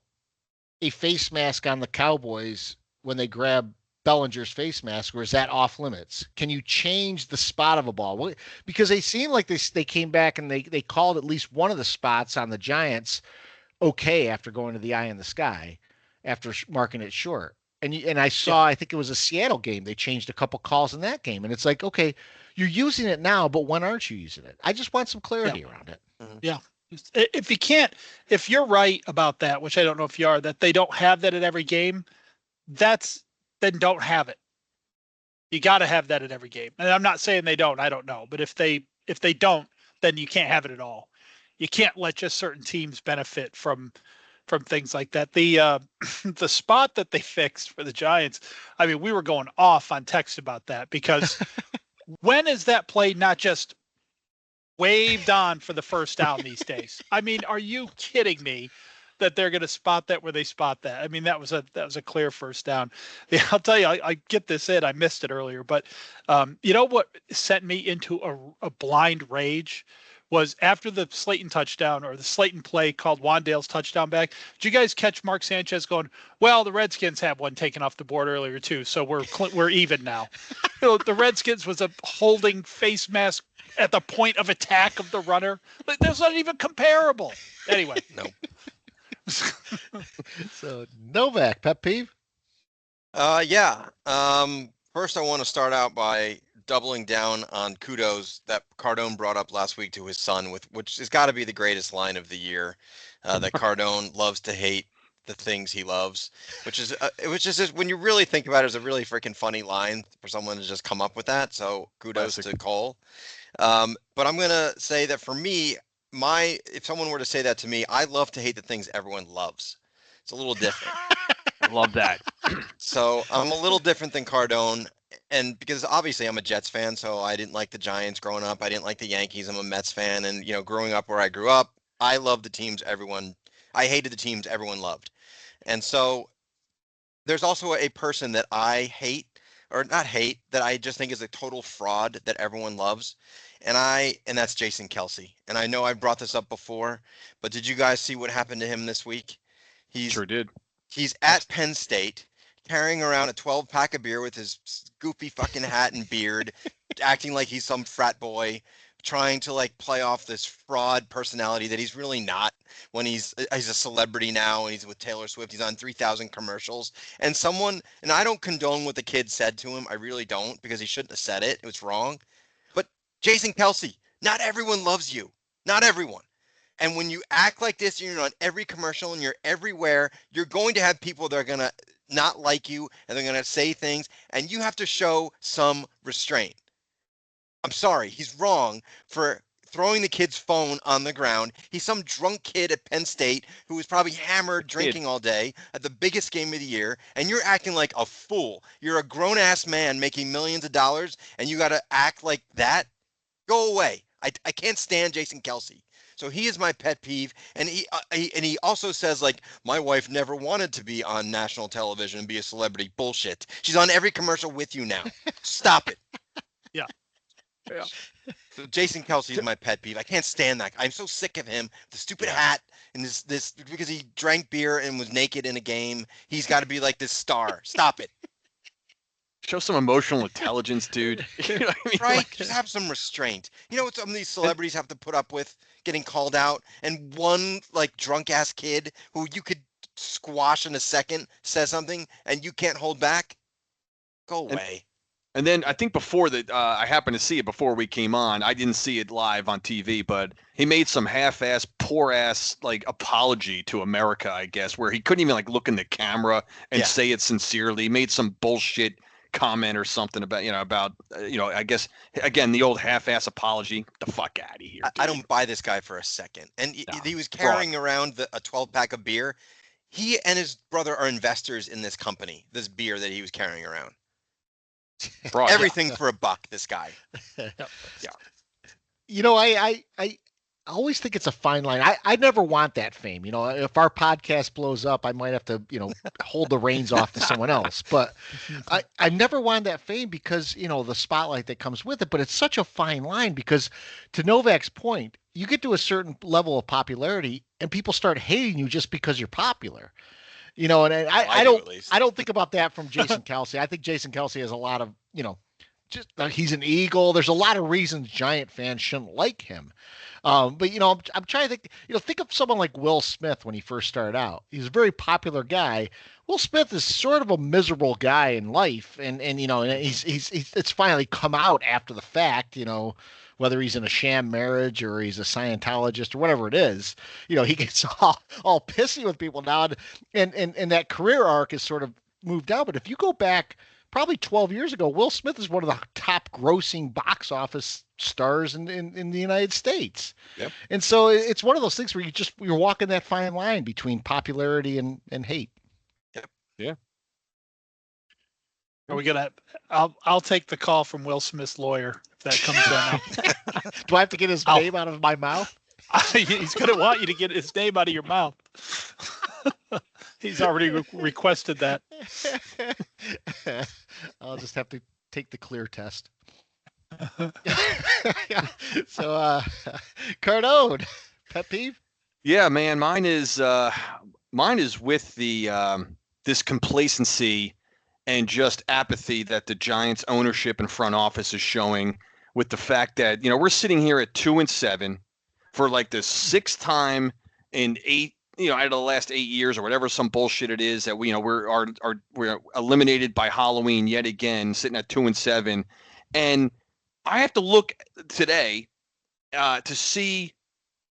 a face mask on the Cowboys when they grab Bellinger's face mask, or is that off limits? Can you change the spot of a ball? Because they seem like they came back and they called at least one of the spots on the Giants okay after going to the eye in the sky. after marking it short. And I saw, I think it was a Seattle game. They changed a couple calls in that game, and it's like, okay, you're using it now, but when aren't you using it? I just want some clarity around it. Yeah. If you're right about that, which I don't know if you are, that they don't have that at every game, then don't have it. You got to have that at every game. And I'm not saying they don't. I don't know. But if they don't, then you can't have it at all. You can't let just certain teams benefit from things like that. The the spot that they fixed for the Giants, I mean, we were going off on text about that because when is that play not just waved on for the first down these days? I mean, are you kidding me that they're going to spot that where they spot that? I mean, that was a clear first down. Yeah, I'll tell you, I get this in. I missed it earlier, but you know what sent me into a blind rage was after the Slayton touchdown or the Slayton play called Wandale's touchdown back. Did you guys catch Mark Sanchez going, well, the Redskins had one taken off the board earlier too, so we're even now. The Redskins was a holding face mask at the point of attack of the runner. That's not even comparable. Anyway. No. So Novak, pet peeve? Yeah. First, I want to start out by doubling down on kudos that Cardone brought up last week to his son, which has got to be the greatest line of the year. That Cardone loves to hate the things he loves, which is just when you really think about it, it's a really freaking funny line for someone to just come up with that. So kudos to Cole. But I'm gonna say that for me, if someone were to say that to me, I love to hate the things everyone loves. It's a little different. I love that. So I'm a little different than Cardone. And because obviously I'm a Jets fan, so I didn't like the Giants growing up. I didn't like the Yankees. I'm a Mets fan. And, growing up where I grew up, I loved the teams I hated the teams everyone loved. And so there's also a person that I hate, or not hate, that I just think is a total fraud that everyone loves. And that's Jason Kelce. And I know I brought this up before, but did you guys see what happened to him this week? Sure did. He's at Penn State, carrying around a 12-pack of beer with his goofy fucking hat and beard, acting like he's some frat boy, trying to play off this fraud personality that he's really not when he's a celebrity now and he's with Taylor Swift. He's on 3,000 commercials. And I don't condone what the kid said to him. I really don't, because he shouldn't have said it. It was wrong. But Jason Kelce, not everyone loves you. Not everyone. And when you act like this, you're on every commercial and you're everywhere, you're going to have people that are going to not like you and they're going to say things, and you have to show some restraint. I'm sorry, he's wrong for throwing the kid's phone on the ground. He's some drunk kid at Penn State who was probably hammered drinking all day at the biggest game of the year, and you're acting like a fool. You're a grown-ass man making millions of dollars, and you got to act like that? Go away. I can't stand Jason Kelce. So he is my pet peeve, and he also says, my wife never wanted to be on national television and be a celebrity. Bullshit. She's on every commercial with you now. Stop it. Yeah. So Jason Kelce is my pet peeve. I can't stand that. I'm so sick of him. The stupid hat and this because he drank beer and was naked in a game. He's got to be like this star. Stop it. Show some emotional intelligence, dude. You know what I mean? Right? Just have some restraint. You know what some of these celebrities have to put up with? Getting called out, and one drunk ass kid who you could squash in a second says something and you can't hold back. Go away. And then I think before that, I happened to see it before we came on. I didn't see it live on TV, but he made some half-ass, poor-ass apology to America, I guess, where he couldn't even look in the camera and say it sincerely. He made some bullshit comment or something about I guess again the old half-ass apology. The fuck out of here. I don't buy this guy for a second. And he was carrying around a 12-pack of beer. He and his brother are investors in this company, this beer that he was carrying around. Everything for a buck, this guy. I always think it's a fine line. I never want that fame. If our podcast blows up, I might have to, hold the reins off to someone else. But I never want that fame because, the spotlight that comes with it. But it's such a fine line because, to Novak's point, you get to a certain level of popularity and people start hating you just because you're popular. And I don't think about that from Jason Kelce. I think Jason Kelce has a lot of, just he's an Eagle. There's a lot of reasons Giant fans shouldn't like him. But I'm trying to think. Think of someone like Will Smith when he first started out. He's a very popular guy. Will Smith is sort of a miserable guy in life, and he's it's finally come out after the fact. Whether he's in a sham marriage or he's a Scientologist or whatever it is, he gets all pissy with people now, and that career arc is sort of moved down. But if you go back probably 12 years ago, Will Smith is one of the top grossing box office stars in the United States. Yep. And so it's one of those things where you're walking that fine line between popularity and hate. Yep. Yeah. Are we gonna? I'll take the call from Will Smith's lawyer if that comes in. Do I have to get his name out of my mouth? He's gonna want you to get his name out of your mouth. He's already requested that. I'll just have to take the clear test. So, Cardone, pet peeve? Yeah, man, mine is with the this complacency and just apathy that the Giants ownership and front office is showing, with the fact that we're sitting here at 2-7 for like the sixth time in out of the last 8 years or whatever, some bullshit it is, that we're eliminated by Halloween yet again, sitting at 2-7, and I have to look today to see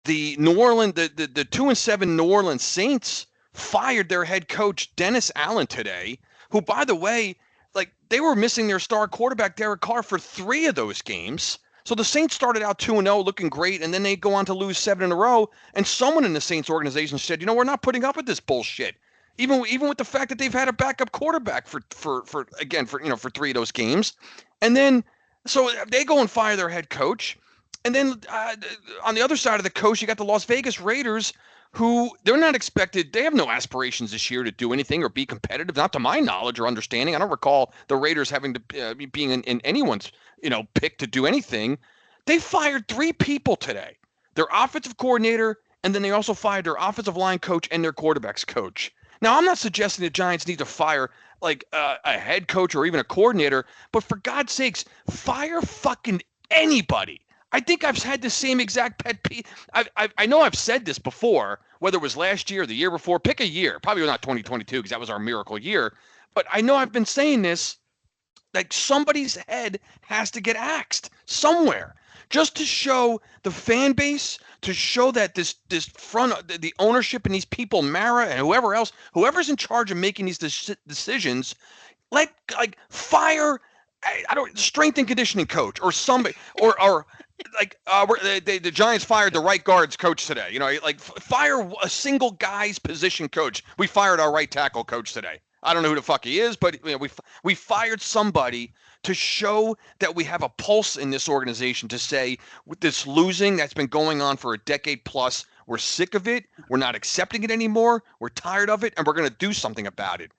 the New Orleans, the 2-7 New Orleans Saints fired their head coach Dennis Allen today, who, by the way, like, they were missing their star quarterback Derek Carr for 3 of those games. So the Saints started out 2-0, looking great, and then they go on to lose 7 in a row. And someone in the Saints organization said, we're not putting up with this bullshit, even with the fact that they've had a backup quarterback for 3 of those games. And then so they go and fire their head coach. And then on the other side of the coast, you got the Las Vegas Raiders, who they're not expected. They have no aspirations this year to do anything or be competitive, not to my knowledge or understanding. I don't recall the Raiders having to being in anyone's pick to do anything. They fired 3 people today: their offensive coordinator, and then they also fired their offensive line coach and their quarterbacks coach. Now, I'm not suggesting the Giants need to fire like a head coach or even a coordinator, but for God's sakes, fire fucking anybody. I think I've had the same exact pet peeve. I know I've said this before, whether it was last year or the year before. Pick a year, probably not 2022 because that was our miracle year. But I know I've been saying this, like, somebody's head has to get axed somewhere, just to show the fan base, to show that this front, the ownership and these people, Mara and whoever's in charge of making these decisions, like fire, strength and conditioning coach or somebody, or the Giants fired the right guards coach today. Fire a single guy's position coach. We fired our right tackle coach today. I don't know who the fuck he is, but we fired somebody to show that we have a pulse in this organization, to say, with this losing that's been going on for a decade plus, we're sick of it. We're not accepting it anymore. We're tired of it, and we're going to do something about it.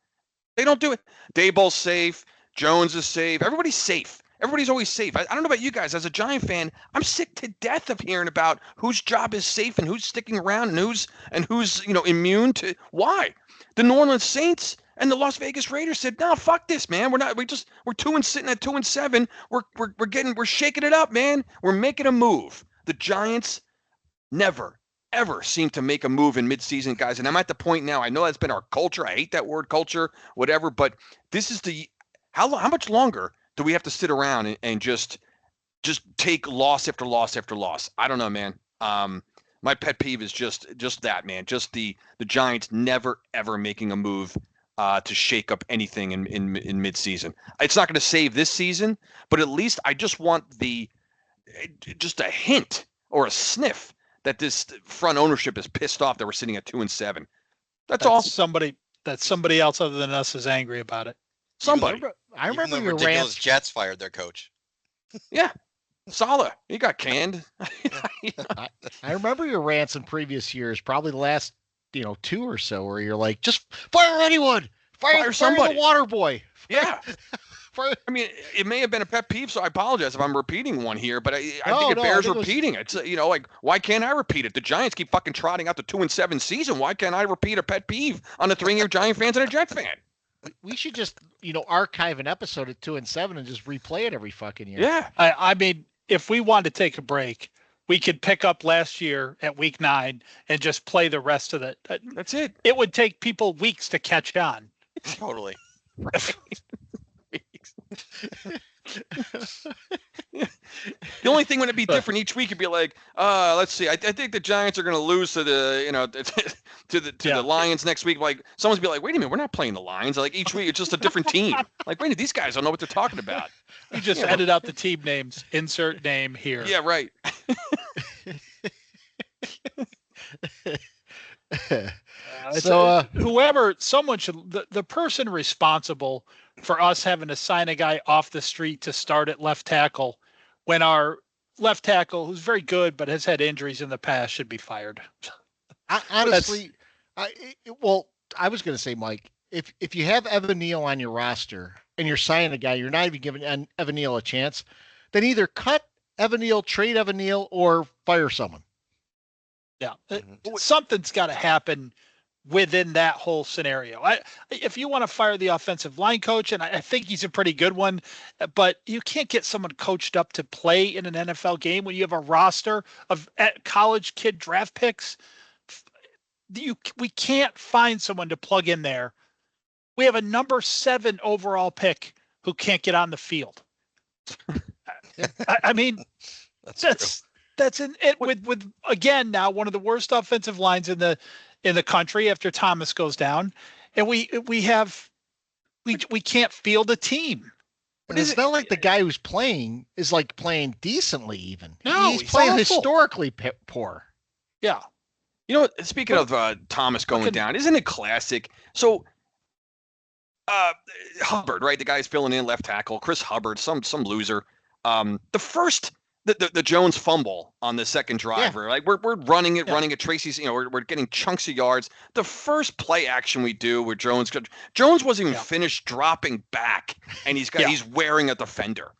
They don't do it. Daboll's safe. Jones is safe. Everybody's safe. Everybody's always safe. I don't know about you guys. As a Giant fan, I'm sick to death of hearing about whose job is safe and who's sticking around and who's immune to. Why? The New Orleans Saints and the Las Vegas Raiders said, no, fuck this, man. We're sitting at 2-7. We're shaking it up, man. We're making a move. The Giants never, ever seem to make a move in midseason, guys. And I'm at the point now, I know that's been our culture. I hate that word culture, whatever, but this is how much longer do we have to sit around and just take loss after loss after loss? I don't know, man. My pet peeve is just that, man. Just the Giants never, ever making a move to shake up anything in midseason. It's not going to save this season, but at least I just want just a hint or a sniff that this front ownership is pissed off that we're sitting at 2-7. That's all. Somebody else other than us is angry about it. Somebody. I remember Even the your ridiculous rants. Jets fired their coach. Yeah. Saleh, he got canned. I remember your rants in previous years, probably the last 2 or so, where you're like, just fire anyone, fire somebody, the water boy. Yeah. I mean, it may have been a pet peeve, so I apologize if I'm repeating one here, but I think it bears repeating. It's why can't I repeat it? The Giants keep fucking trotting out the 2-7 season. Why can't I repeat a pet peeve on the 3 Giant fans and a Jet fan? We should just, archive an episode at 2 and 7 and just replay it every fucking year. Yeah. I mean, if we wanted to take a break, we could pick up last year at week 9 and just play the rest of it. That's it. It would take people weeks to catch on. Totally. Right. The only thing would be different each week. It'd be like, let's see. I think the Giants are going to lose to the, to the Lions next week. Like someone's be like, wait a minute, we're not playing the Lions. Like each week, it's just a different team. Like, wait a minute, these guys don't know what they're talking about. You just edit out the team names. Insert name here. Yeah, right. Someone should, the person responsible for us having to sign a guy off the street to start at left tackle when our left tackle, who's very good but has had injuries in the past, should be fired. Honestly, I was going to say, Mike, if you have Evan Neal on your roster and you're signing a guy, you're not even giving Evan Neal a chance, then either cut Evan Neal, trade Evan Neal, or fire someone. Yeah, something's got to happen within that whole scenario. If you want to fire the offensive line coach, and I think he's a pretty good one, but you can't get someone coached up to play in an NFL game when you have a roster of college kid draft picks. We can't find someone to plug in there. We have a number 7 overall pick who can't get on the field. I mean, that's in it with again now one of the worst offensive lines in the country after Thomas goes down, and we can't field a team. But it's not like the guy who's playing is like playing decently even. No, he's playing awful. Historically poor. Yeah. You know what? Speaking of Thomas going down, isn't it classic? So Hubbard, right? The guy's filling in left tackle. Chris Hubbard, some loser. The Jones fumble on the second drive, like we're running it. Tracy's, we're getting chunks of yards. The first play action we do where Jones wasn't even finished dropping back, and he's wearing a defender.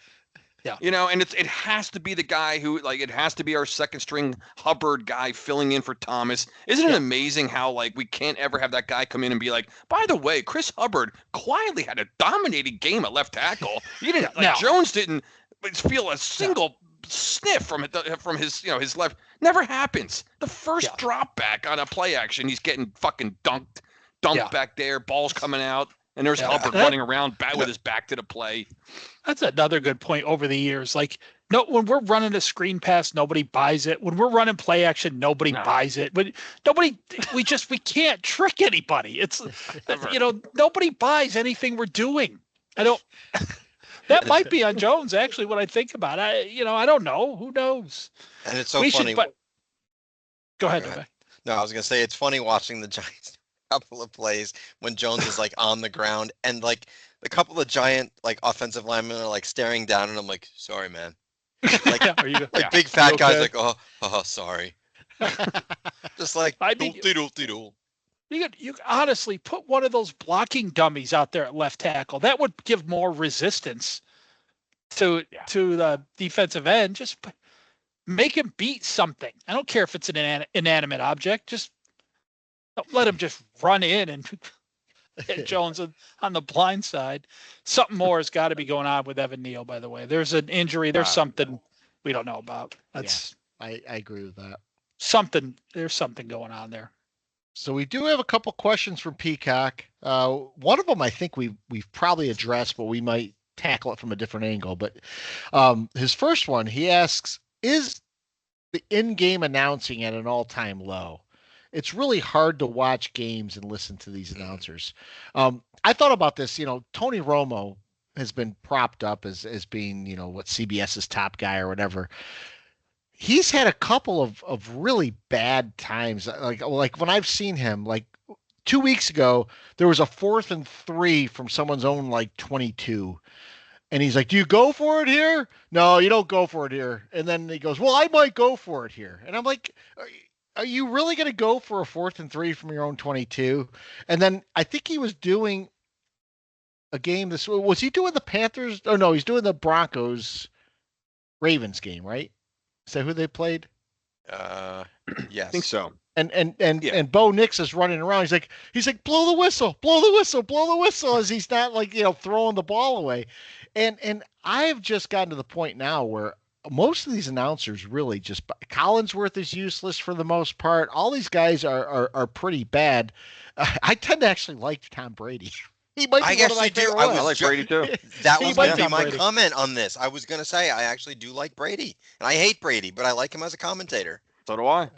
Yeah. And it has to be the guy who, like, it has to be our second string Hubbard guy filling in for Thomas. Isn't it amazing how, like, we can't ever have that guy come in and be like, by the way, Chris Hubbard quietly had a dominating game at left tackle. You didn't, Jones didn't feel a single sniff from his his left. Never happens. The first drop back on a play action, he's getting fucking dunked back there. Ball's coming out, and there's Hubbard running around with his back to the play. That's another good point over the years. Like, no, when we're running a screen pass, nobody buys it. When we're running play action, nobody buys it. But we can't trick anybody. It's, nobody buys anything we're doing. That might be on Jones, actually, what I think about. I don't know. Who knows? And it's so funny. Go ahead, Novak. No, I was going to say, it's funny watching the Giants couple of plays when Jones is like on the ground and like a couple of giant like offensive linemen are like staring down and I'm like, sorry, man. Like, big fat guys like, oh, sorry. Just like, you honestly put one of those blocking dummies out there at left tackle. That would give more resistance to the defensive end. Just make him beat something. I don't care if it's an inanimate object. Just don't let him just run in and hit Jones on the blind side. Something more has got to be going on with Evan Neal, by the way. There's an injury. There's something we don't know about. I agree with that. There's something going on there. So we do have a couple questions from Peacock. One of them I think we've probably addressed, but we might tackle it from a different angle. But his first one, he asks, is the in-game announcing at an all-time low? It's really hard to watch games and listen to these announcers. I thought about this. Tony Romo has been propped up as being, what CBS's top guy or whatever. He's had a couple of really bad times. Like when I've seen him, like 2 weeks ago, there was a 4th and 3 from someone's own 22. And he's like, do you go for it here? No, you don't go for it here. And then he goes, well, I might go for it here. And I'm like, are you really going to go for a 4th and 3 from your own 22? And then I think he was doing a game. Was he doing the Panthers? Oh, no, he's doing the Broncos Ravens game, right? Is that who they played? Yes. I think so. And Bo Nix is running around. He's like, blow the whistle, blow the whistle, blow the whistle, as he's not throwing the ball away. And I've just gotten to the point now where most of these announcers really just Collinsworth is useless for the most part. All these guys are pretty bad. I tend to actually like Tom Brady. He might be one of my favorite ones. I like Brady too. That was going to be my Brady. comment on this. I was going to say I actually do like Brady, and I hate Brady, but I like him as a commentator. So do I.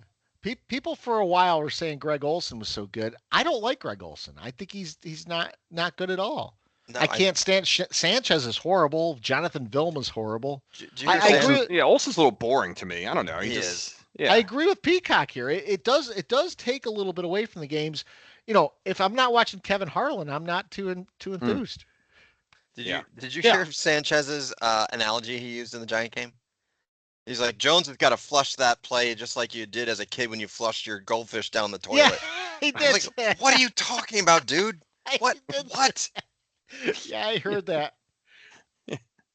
People for a while were saying Greg Olson was so good. I don't like Greg Olson. I think he's not good at all. No, I can't stand Sanchez is horrible. Jonathan Vilma's horrible. I agree. Yeah, Olson's a little boring to me. I don't know. He is. Yeah. I agree with Peacock here. It does take a little bit away from the games. If I'm not watching Kevin Harlan, I'm not too enthused. Did you hear Sanchez's analogy he used in the Giant game? He's like, Jones has got to flush that play just like you did as a kid when you flushed your goldfish down the toilet. Yeah, he did. Like, what are you talking about, dude? What? Yeah, I heard that.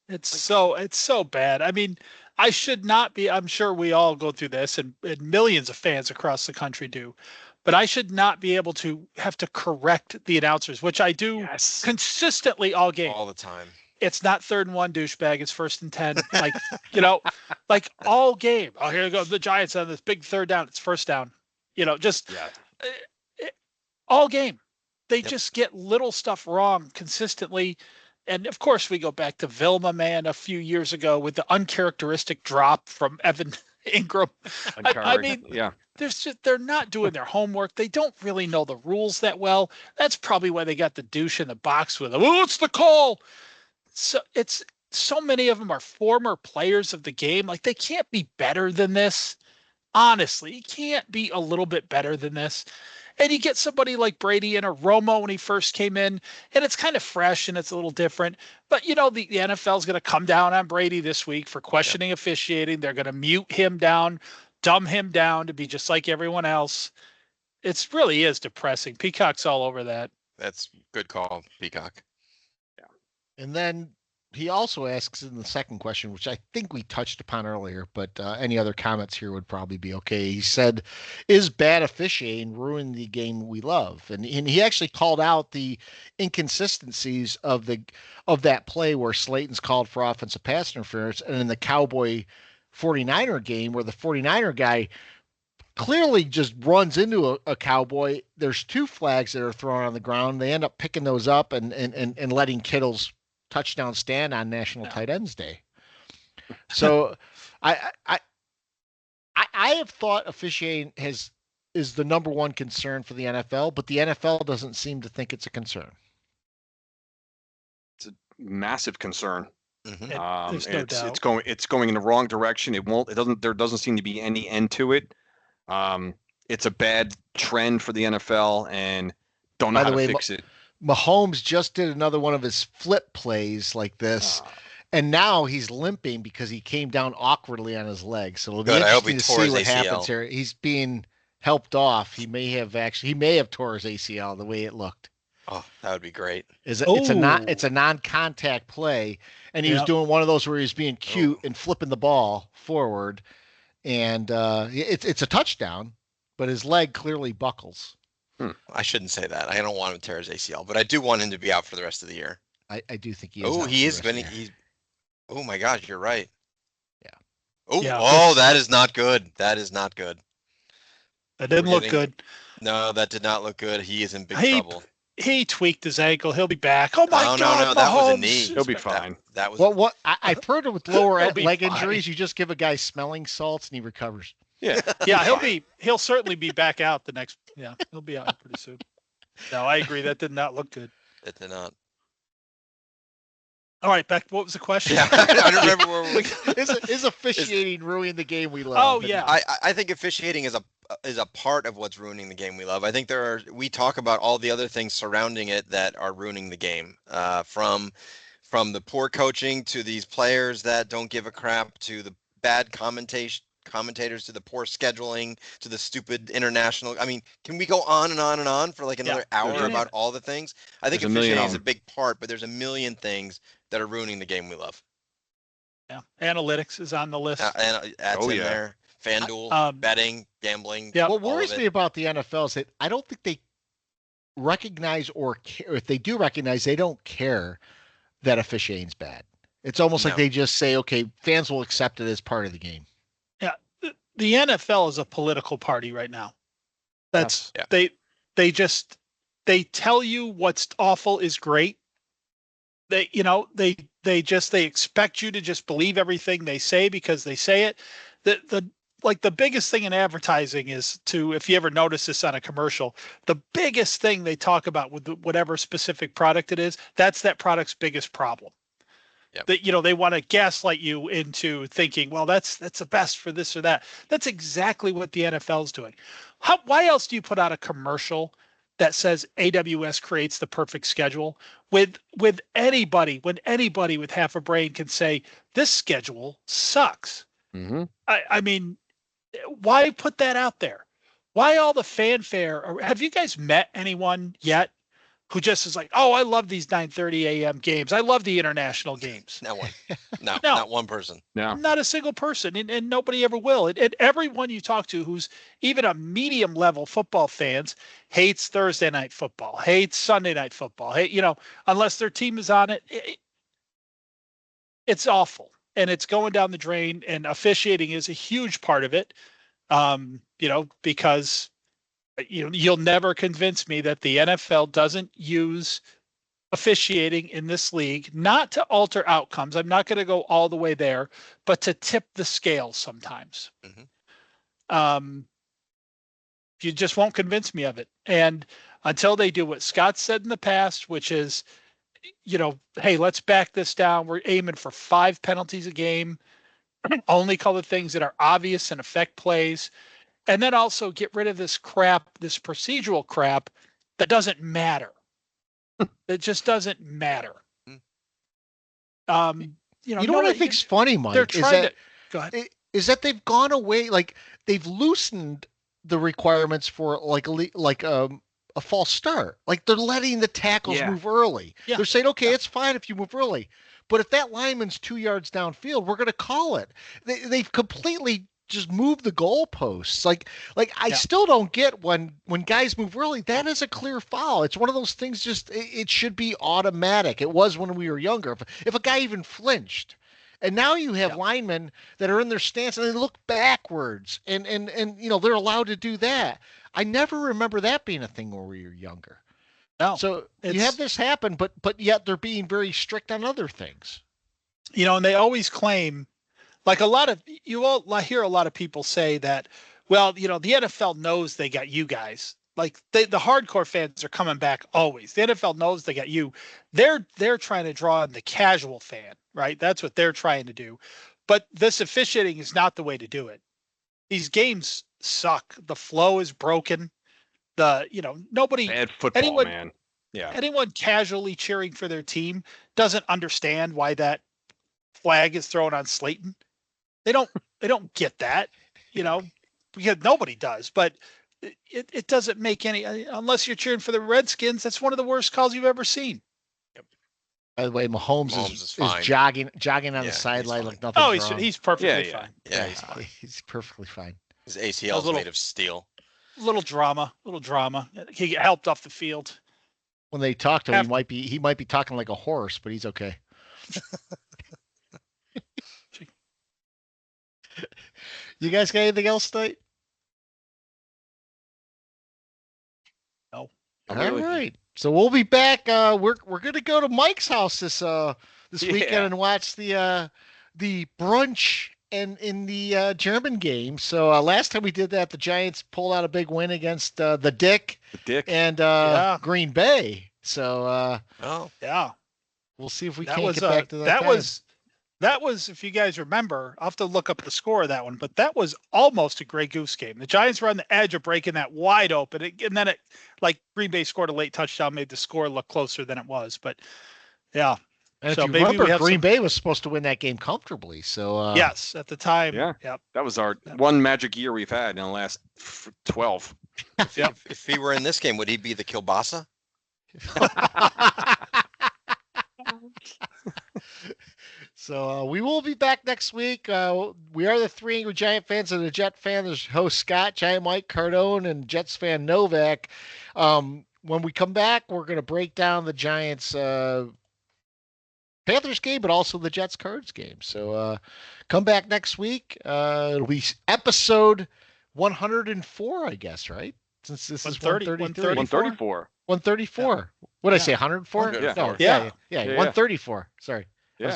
It's so bad. I mean, I should not be. I'm sure we all go through this, and millions of fans across the country do. But I should not be able to have to correct the announcers, which I do consistently all game. All the time. It's not 3rd and 1, douchebag. It's 1st and 10. Like, like all game. Oh, here goes the Giants on this big 3rd down. It's 1st down. All game. They just get little stuff wrong consistently. And of course, we go back to Vilma, man, a few years ago with the uncharacteristic drop from Evan Ingram. I mean, they're not doing their homework. They don't really know the rules that well. That's probably why they got the douche in the box with them. Oh, what's the call? So so many of them are former players of the game. Like, they can't be better than this. Honestly, you can't be a little bit better than this. And you get somebody like Brady in, or Romo when he first came in, and it's kind of fresh and it's a little different. But, the NFL is going to come down on Brady this week for questioning officiating. They're going to mute him down, dumb him down to be just like everyone else. It really is depressing. Peacock's all over that. That's good call, Peacock. Yeah. And then he also asks in the second question, which I think we touched upon earlier, but any other comments here would probably be okay. He said, is bad officiating ruining the game we love? And he actually called out the inconsistencies of that play where Slayton's called for offensive pass interference, and in the Cowboy 49er game where the 49er guy clearly just runs into a Cowboy. There's 2 flags that are thrown on the ground. They end up picking those up and letting Kittle's touchdown stand on National Tight Ends Day. So I have thought officiating is the number one concern for the NFL, but the NFL doesn't seem to think it's a concern. It's a massive concern. Mm-hmm. There's no doubt. It's going in the wrong direction. There doesn't seem to be any end to it. It's a bad trend for the NFL, and don't know how to fix it. Mahomes just did another one of his flip plays like this, and now he's limping because he came down awkwardly on his leg. So it'll be interesting to see what happens here. He's being helped off. He may have tore his ACL the way it looked. Oh, that would be great. It's a non-contact play, and he was doing one of those where he's being cute and flipping the ball forward, and it's a touchdown, but his leg clearly buckles. I shouldn't say that. I don't want him to tear his ACL, but I do want him to be out for the rest of the year. I do think he is. Oh, he is. Oh my gosh, you're right. Yeah. Oh, yeah. That is not good. That is not good. That didn't look good. No, that did not look good. He is in big trouble. He tweaked his ankle. He'll be back. Oh my God! No, that was a knee. He'll be fine. That was. What I've heard with lower leg injuries, you just give a guy smelling salts and he recovers. Yeah. Yeah, he'll certainly be back out the next. Yeah, he'll be out pretty soon. No, I agree. That did not look good. It did not. All right, back. What was the question? Yeah, I don't remember where we were. Is officiating ruining the game we love? Oh yeah. I think officiating is a part of what's ruining the game we love. I think we talk about all the other things surrounding it that are ruining the game. From the poor coaching to these players that don't give a crap to the bad commentators to the poor scheduling to the stupid international. I mean, can we go on and on and on for like another hour about all the things? I think officiating is a big part, but there's a million things that are ruining the game we love. Yeah, analytics is on the list. And that's in there. FanDuel, betting, gambling. Yeah. What worries me about the NFL is that I don't think they recognize or care. If they do recognize, they don't care that officiating's bad. It's almost like they just say, okay, fans will accept it as part of the game. Yeah. The NFL is a political party right now. That's they tell you what's awful is great. They expect you to just believe everything they say because they say it. The biggest thing in advertising is if you ever notice this on a commercial, the biggest thing they talk about with whatever specific product it is, that's that product's biggest problem. Yep. That they want to gaslight you into thinking, well, that's the best for this or that. That's exactly what the NFL's doing. Why else do you put out a commercial that says AWS creates the perfect schedule when anybody with half a brain can say this schedule sucks? Mm-hmm. I mean, why put that out there? Why all the fanfare? Have you guys met anyone yet who just is like, oh, I love these 9:30 a.m. games. I love the international games. Not one. No, not one person. No. Not a single person, and nobody ever will. And everyone you talk to who's even a medium level football fans hates Thursday night football, hates Sunday night football. Unless their team is on it, it's awful. And it's going down the drain, and officiating is a huge part of it. Because you'll never convince me that the NFL doesn't use officiating in this league, not to alter outcomes. I'm not going to go all the way there, but to tip the scale sometimes. Mm-hmm. You just won't convince me of it. And until they do what Scott said in the past, which is, hey, let's back this down. We're aiming for 5 penalties a game, only call the things that are obvious and affect plays. And then also get rid of this procedural crap that doesn't matter. It just doesn't matter. What I think's funny, Mike, they're trying go ahead. Is that they've gone away, like they've loosened the requirements for a false start. Like they're letting the tackles move early. Yeah. They're saying, okay, it's fine if you move early, but if that lineman's 2 yards downfield, we're going to call it. They've completely just move the goalposts. I still don't get when guys move early, that is a clear foul. It's one of those things, just it should be automatic. It was when we were younger. If a guy even flinched. And now you have linemen that are in their stance and they look backwards and they're allowed to do that. I never remember that being a thing when we were younger. No. So you have this happen, but yet they're being very strict on other things. And they always claim, like I hear a lot of people say that, well, the NFL knows they got you guys. Like the hardcore fans are coming back always. The NFL knows they got you. They're trying to draw in the casual fan, right? That's what they're trying to do. But this officiating is not the way to do it. These games suck. The flow is broken. Nobody, bad football, man. Yeah. Anyone casually cheering for their team doesn't understand why that flag is thrown on Slayton. They don't get that, because nobody does. But it doesn't make any, unless you're cheering for the Redskins. That's one of the worst calls you've ever seen. Yep. By the way, Mahomes is jogging on the sideline like nothing's wrong. Oh, he's perfectly fine. Yeah, he's perfectly fine. His ACL is made of steel. Little drama. He get helped off the field. When they talk to him, he might be talking like a horse, but he's okay. You guys got anything else tonight? No. All right. So we'll be back. We're gonna go to Mike's house this weekend and watch the brunch and in the German game. So last time we did that, the Giants pulled out a big win against the Dick and Green Bay. So we'll see if we can get back to that. That was, if you guys remember, I'll have to look up the score of that one, but that was almost a Grey Goose game. The Giants were on the edge of breaking that wide open, and then Green Bay scored a late touchdown, made the score look closer than it was. But yeah. And if you remember, Green Bay was supposed to win that game comfortably. So yes, at the time. Yeah. Yep. That was our one magic year we've had in the last 12. If he were in this game, would he be the kielbasa? So we will be back next week. We are the three Angry Giant fans and the Jet fan. There's host Scott, Giant Mike, Cardone, and Jets fan Novak. When we come back, we're going to break down the Giants Panthers game, but also the Jets Cards game. So come back next week. It'll be episode 104, I guess, right? Since this is 133. 134. 134. What did I say? 104? 104. No, Yeah. yeah, 134. Sorry. Yeah.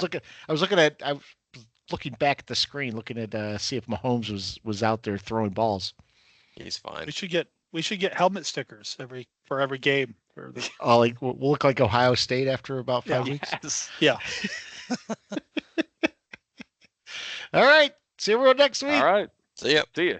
I was looking back at the screen, looking at see if Mahomes was out there throwing balls. He's fine. We should get helmet stickers for every game. Like we'll look like Ohio State after about 5 weeks. Yes. Yeah. All right. See everyone next week. All right. See ya. See ya.